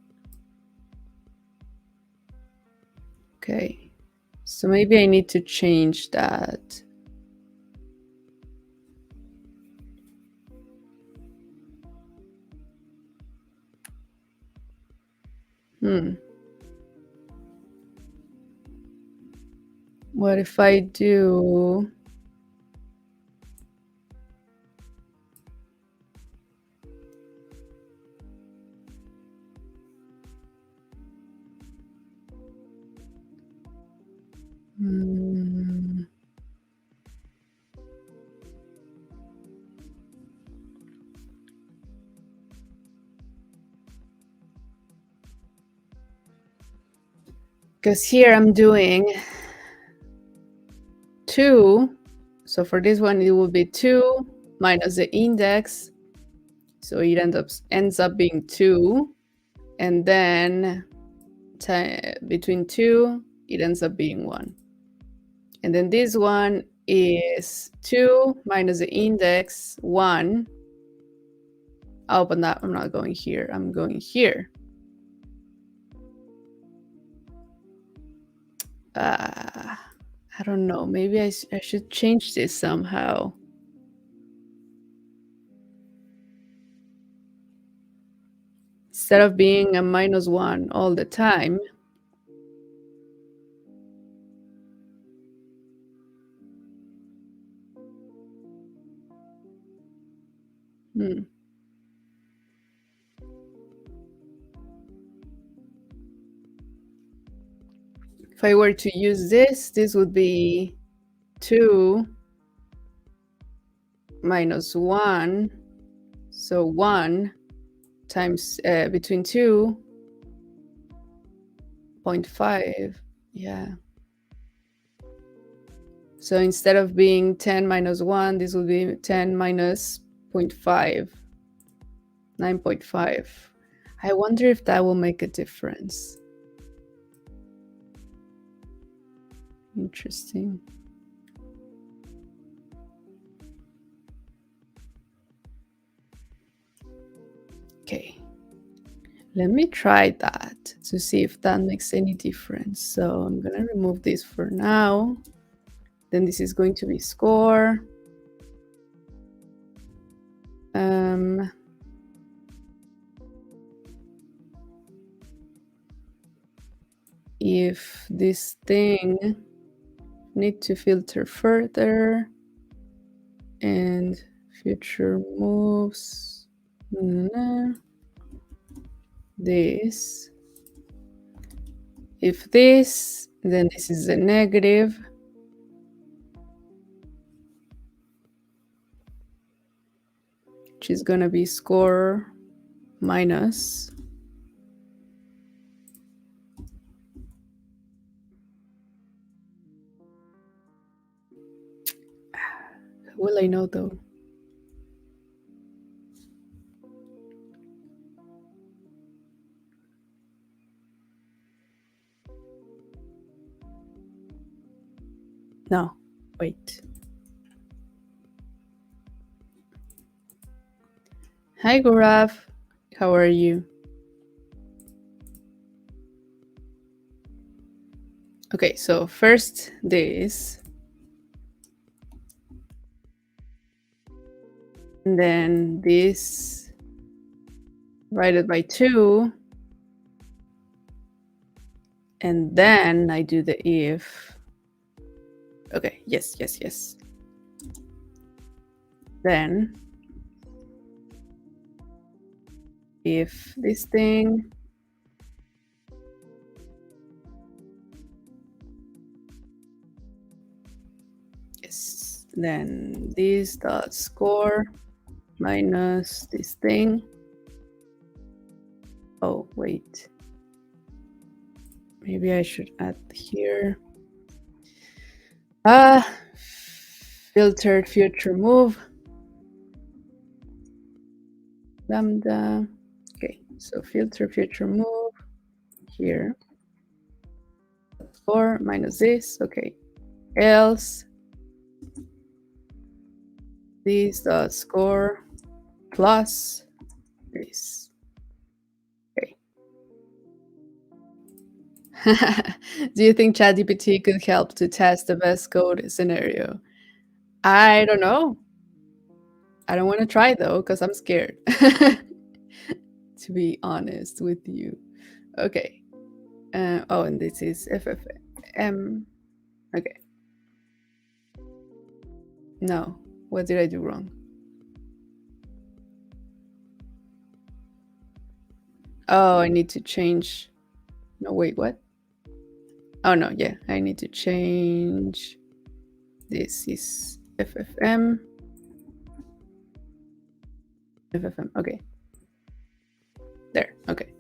Okay, so maybe I need to change that. What if I do... Because here I'm doing 2. So for this one, it will be 2 minus the index. So it ends up being 2. And then between 2, it ends up being 1. And then this one is 2 minus the index 1. Oh, but I'm not going here. I'm going here. I don't know. Maybe I should change this somehow. Instead of being a -1 all the time. If I were to use this would be 2 minus 1. So 1 times between 2.5. Yeah. So instead of being 10 minus 1, this will be 10 minus 0.5. 9.5. I wonder if that will make a difference. Interesting. Okay. Let me try that to see if that makes any difference. So I'm going to remove this for now. Then this is going to be score. If this thing need to filter further and future moves, this. If this, then this is a negative. Which is going to be score minus. Will I know though? No, wait. Hi, Gaurav. How are you? Okay, so first this. And then this divided by 2. And then I do the if. Okay, yes. Then if this thing is then this dot score minus this thing. Oh, wait. Maybe I should add here. Filtered future move. Lambda. Okay, so filter future move here. Score minus this. Okay. Else this dot score plus this. Okay. Do you think ChatGPT could help to test the best code scenario? I don't know. I don't want to try though, because I'm scared. To be honest with you. Okay. Oh, and this is FFM. Okay. No. What did I do wrong? Oh, I need to change. No, wait, what? Oh, no, yeah. I need to change. This is FFM. FFM. Okay. There. Okay.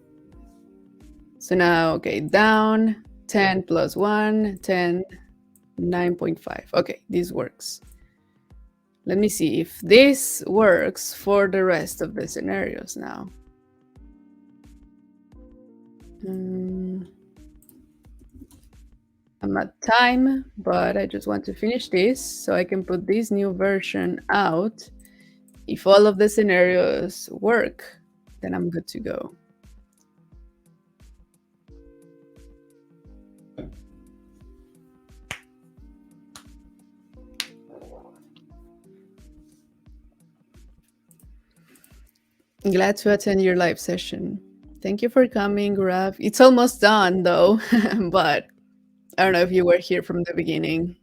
So now, okay, down 10 plus 1, 10, 9.5. Okay, this works. Let me see if this works for the rest of the scenarios now. I'm at time, but I just want to finish this so I can put this new version out. If all of the scenarios work, then I'm good to go. Glad to attend your live session. Thank you for coming, Rav. It's almost done though, but I don't know if you were here from the beginning.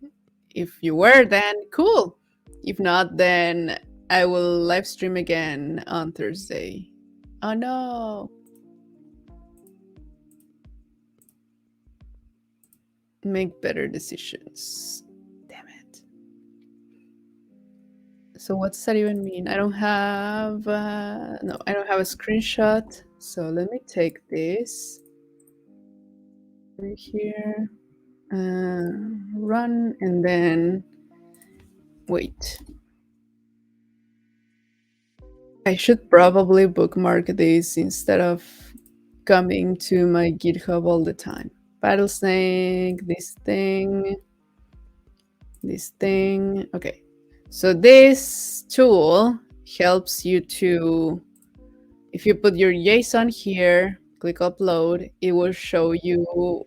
If you were, then cool. If not, then I will live stream again on Thursday. Oh no. Make better decisions. Damn it. So what's that even mean? I don't have, no, I don't have a screenshot. So let me take this right here, run, and then wait. I should probably bookmark this instead of coming to my GitHub all the time. Battlesnake, this thing. Okay. So this tool helps you to, if you put your JSON here, click upload, it will show you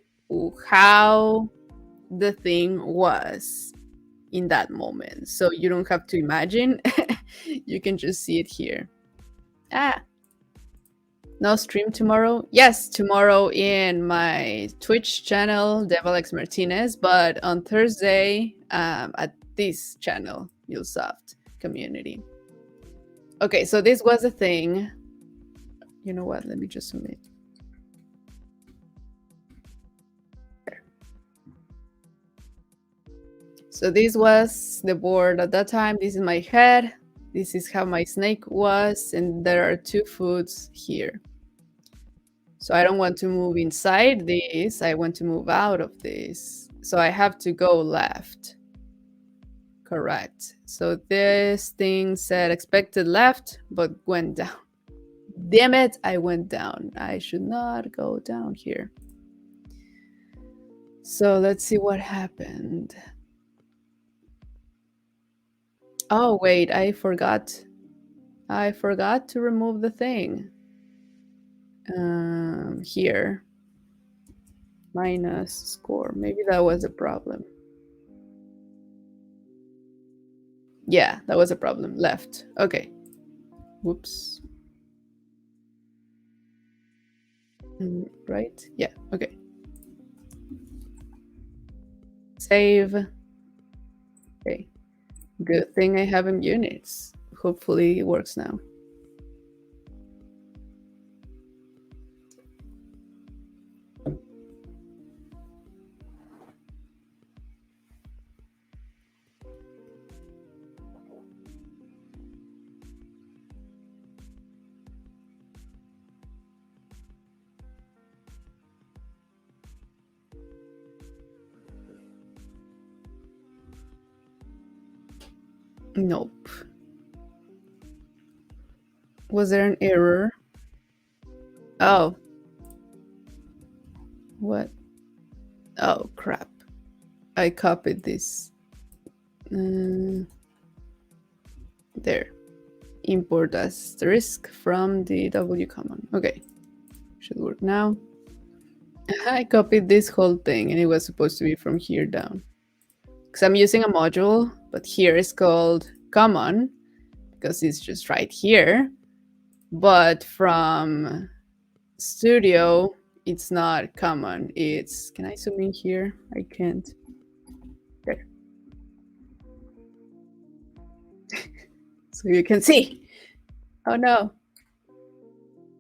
how the thing was in that moment. So you don't have to imagine, you can just see it here. No stream tomorrow? Yes, tomorrow in my Twitch channel, Devil Martinez, but on Thursday at this channel, MuleSoft Community. Okay, so this was a thing. You know what? Let me just zoom in. There. So this was the board at that time. This is my head. This is how my snake was, and there are 2 foods here. So I don't want to move inside this, I want to move out of this. So I have to go left. Correct. So this thing said expected left, but went down. Damn it, I went down. I should not go down here. So let's see what happened. Oh, wait, I forgot. I forgot to remove the thing. Here. Minus score. Maybe that was a problem. Yeah, that was a problem. Left. Okay. Whoops. Right? Yeah, okay. Save. Okay. Good thing I have units. Hopefully it works now. Nope. Was there an error? Oh. What? Oh, crap. I copied this. There. import asterisk from the W command. Okay, should work now. I copied this whole thing and it was supposed to be from here down. Because I'm using a module, but here is called common because it's just right here. But from Studio, it's not common. It's, can I zoom in here? I can't. There. So you can see. Oh no.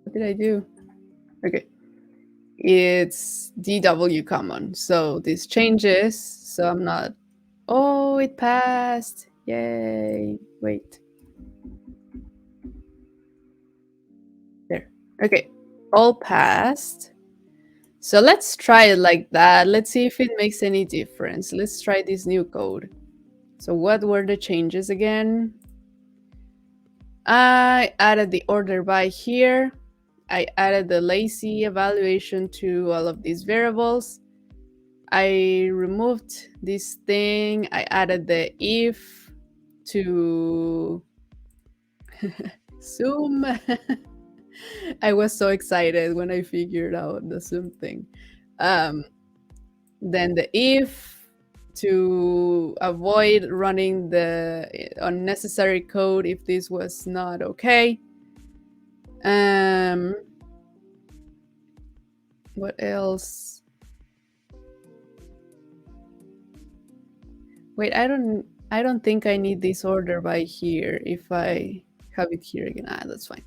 What did I do? Okay. It's DW common. So this changes. So I'm not. Oh, it passed. Yay. Wait. There. Okay. All passed. So let's try it like that. Let's see if it makes any difference. Let's try this new code. So what were the changes again? I added the order by here. I added the lazy evaluation to all of these variables. I removed this thing. I added the if to zoom. I was so excited when I figured out the zoom thing. Then the if to avoid running the unnecessary code if this was not okay. What else? Wait, I don't think I need this order by here if I have it here again. That's fine.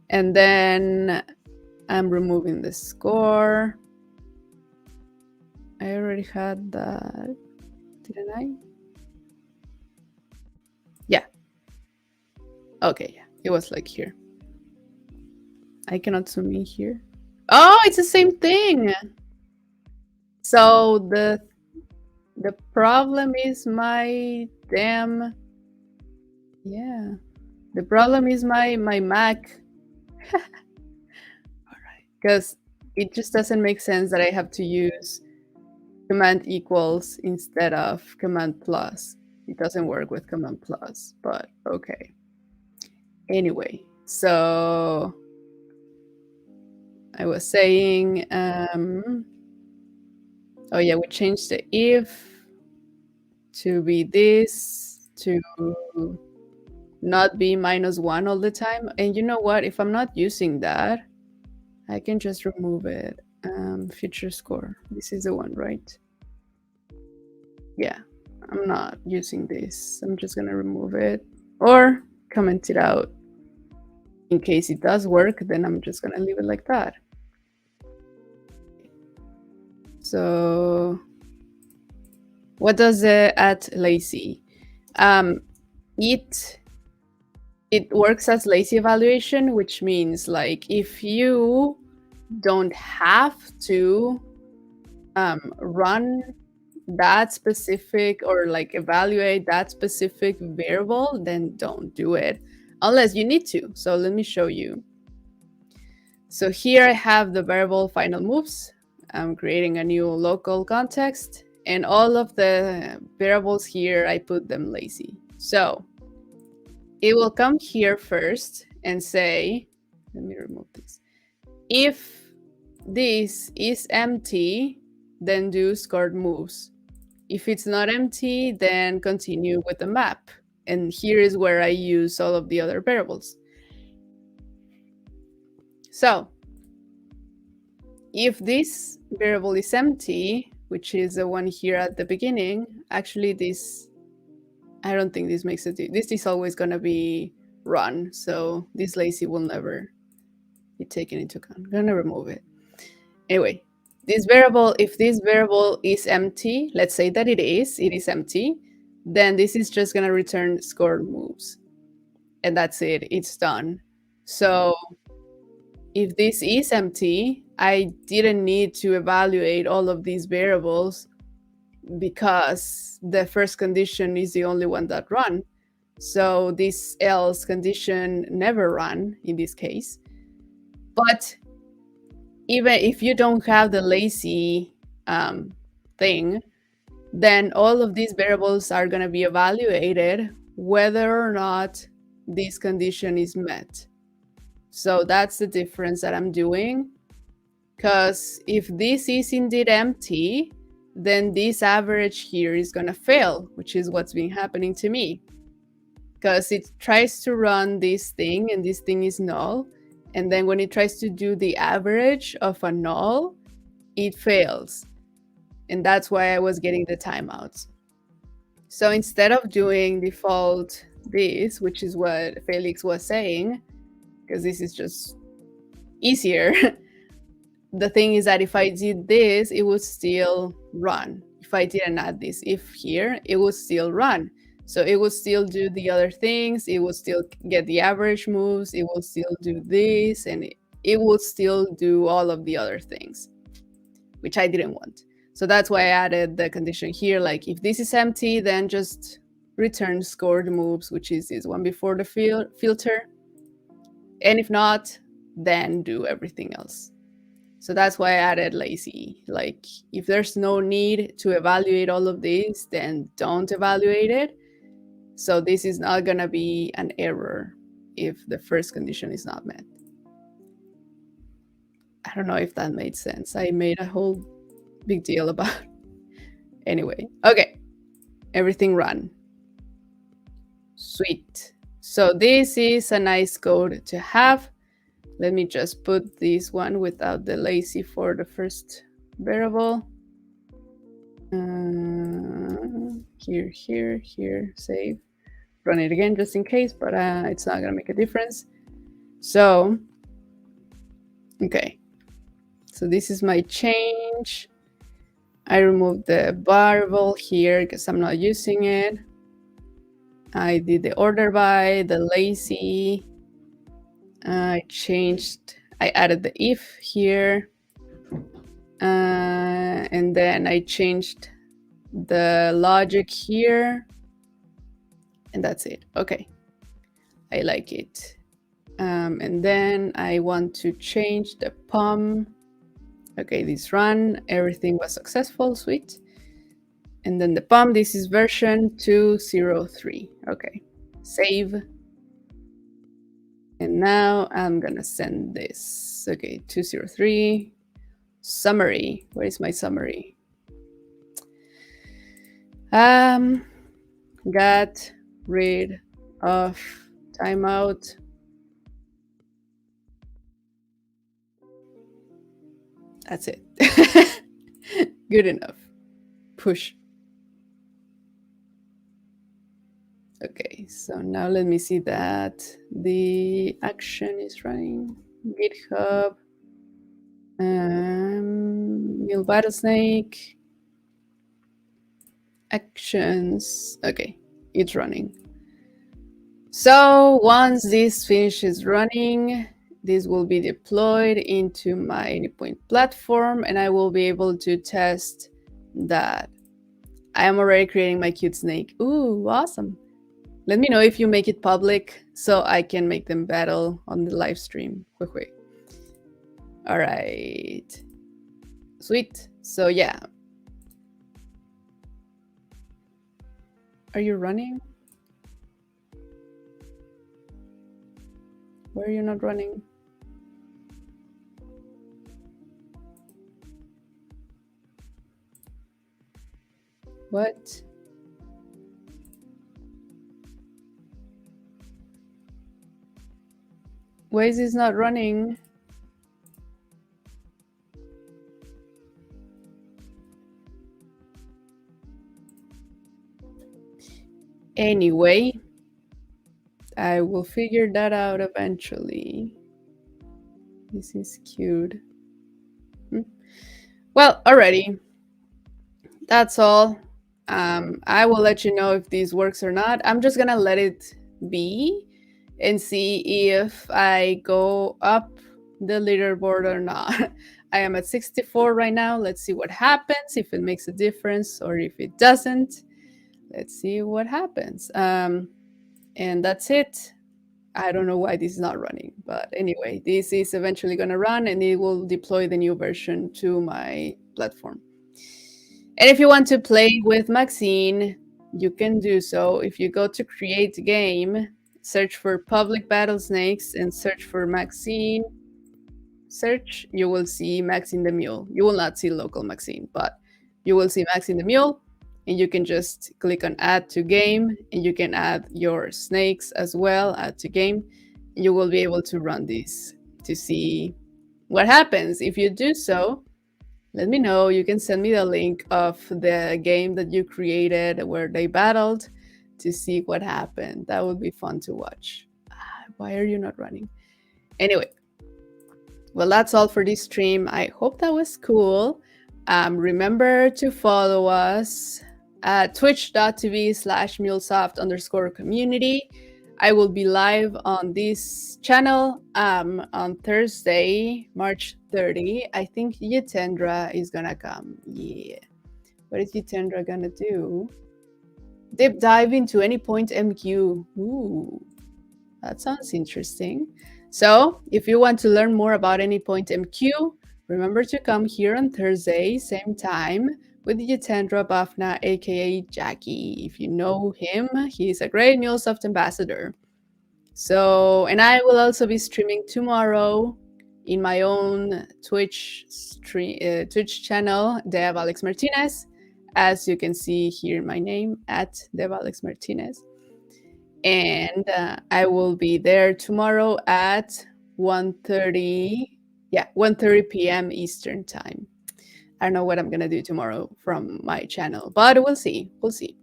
And then I'm removing the score. I already had that, didn't I? Yeah. Okay, yeah. It was like here. I cannot zoom in here. Oh, it's the same thing. So the problem is my damn, yeah. The problem is my Mac. All right, because it just doesn't make sense that I have to use command equals instead of command plus. It doesn't work with command plus, but okay. Anyway, so I was saying, oh yeah, we changed the if to be this, to not be -1 all the time. And you know what? If I'm not using that, I can just remove it. Future score. This is the one, right? Yeah, I'm not using this. I'm just gonna remove it or comment it out. In case it does work, then I'm just gonna leave it like that. So what does the at lazy? It works as lazy evaluation, which means like if you don't have to run that specific or like evaluate that specific variable, then don't do it unless you need to. So let me show you. So here I have the variable final moves. I'm creating a new local context, and all of the variables here, I put them lazy. So it will come here first and say, let me remove this. If this is empty, then do scored moves. If it's not empty, then continue with the map. And here is where I use all of the other variables. So if this variable is empty, which is the one here at the beginning, actually this, I don't think this makes it, this is always going to be run. So this lazy will never be taken into account. I'm going to remove it. Anyway, this variable, if this variable is empty, let's say that it is empty, then this is just going to return scored moves. And that's it. It's done. So if this is empty, I didn't need to evaluate all of these variables because the first condition is the only one that run. So this else condition never run in this case. But even if you don't have the lazy thing, then all of these variables are going to be evaluated whether or not this condition is met. So that's the difference that I'm doing. Because if this is indeed empty, then this average here is going to fail, which is what's been happening to me. Because it tries to run this thing, and this thing is null. And then when it tries to do the average of a null, it fails. And that's why I was getting the timeouts. So instead of doing default this, which is what Felix was saying, because this is just easier, the thing is that if I did this, it would still run. If I didn't add this if here, it would still run. So it would still do the other things. It would still get the average moves. It will still do this, and it would still do all of the other things, which I didn't want. So that's why I added the condition here. Like if this is empty, then just return scored moves, which is this one before the filter. And if not, then do everything else. So that's why I added lazy. Like if there's no need to evaluate all of this, then don't evaluate it. So this is not going to be an error if the first condition is not met. I don't know if that made sense. I made a whole big deal about it. Anyway, okay. Everything run. Sweet. So this is a nice code to have. Let me just put this one without the lazy for the first variable. Here, save. Run it again just in case, but it's not gonna make a difference. So, okay. So this is my change. I removed the variable here because I'm not using it. I did the order by, the lazy. I added the if here. And then I changed the logic here. And that's it. Okay. I like it. And then I want to change the POM. Okay, this run. Everything was successful. Sweet. And then the POM, this is version 203. Okay. Save. And now I'm gonna send this. Okay, 203. Summary. Where is my summary? Got rid of timeout. That's it. Good enough. Push. Okay, so now let me see that the action is running. GitHub. Mule Battlesnake. Actions. Okay, it's running. So once this finishes running, this will be deployed into my Anypoint platform, and I will be able to test that I am already creating my cute snake. Ooh, awesome. Let me know if you make it public so I can make them battle on the live stream. Wait. All right. Sweet. So yeah. Are you running? Why are you not running? What? Why is this not running? Anyway, I will figure that out eventually. This is cute. Well, alrighty. That's all. I will let you know if this works or not. I'm just gonna let it be and see if I go up the leaderboard or not. I am at 64 right now. Let's see what happens, if it makes a difference or if it doesn't. Let's see what happens. And that's it. I don't know why this is not running, but anyway, this is eventually going to run and it will deploy the new version to my platform. And if you want to play with Maxine, you can do so. If you go to create game search for public Battlesnakes and search for Maxine. Search, you will see Maxine the Mule. You will not see local Maxine, but you will see Maxine the Mule, and you can just click on add to game, and you can add your snakes as well, add to game. You will be able to run this to see what happens. If you do so, let me know. You can send me the link of the game that you created where they battled to see what happened. That would be fun to watch. Why are you not running? Anyway, well, that's all for this stream. I hope that was cool. Remember to follow us at twitch.tv/MuleSoft_community. I will be live on this channel on Thursday, March 30. I think Yitendra is gonna come. Yeah. What is Yitendra gonna do? Deep dive into any point MQ. Ooh, that sounds interesting. So if you want to learn more about any point MQ, remember to come here on Thursday, same time, with Yitendra Bafna, aka Jackie. If you know him, he's a great MuleSoft ambassador. So, and I will also be streaming tomorrow in my own Twitch channel, Dev Alex Martinez, as you can see here, my name at Dev Alex Martinez. And I will be there tomorrow at 1:30. Yeah, 1:30 p.m. Eastern time. I don't know what I'm gonna do tomorrow from my channel, but we'll see. We'll see.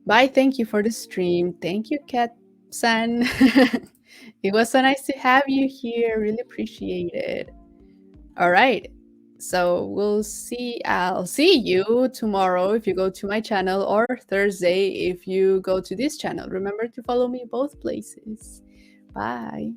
Bye. Thank you for the stream. Thank you, Kat-san. It was so nice to have you here. Really appreciate it. All right. So I'll see you tomorrow if you go to my channel, or Thursday if you go to this channel. Remember to follow me both places. Bye.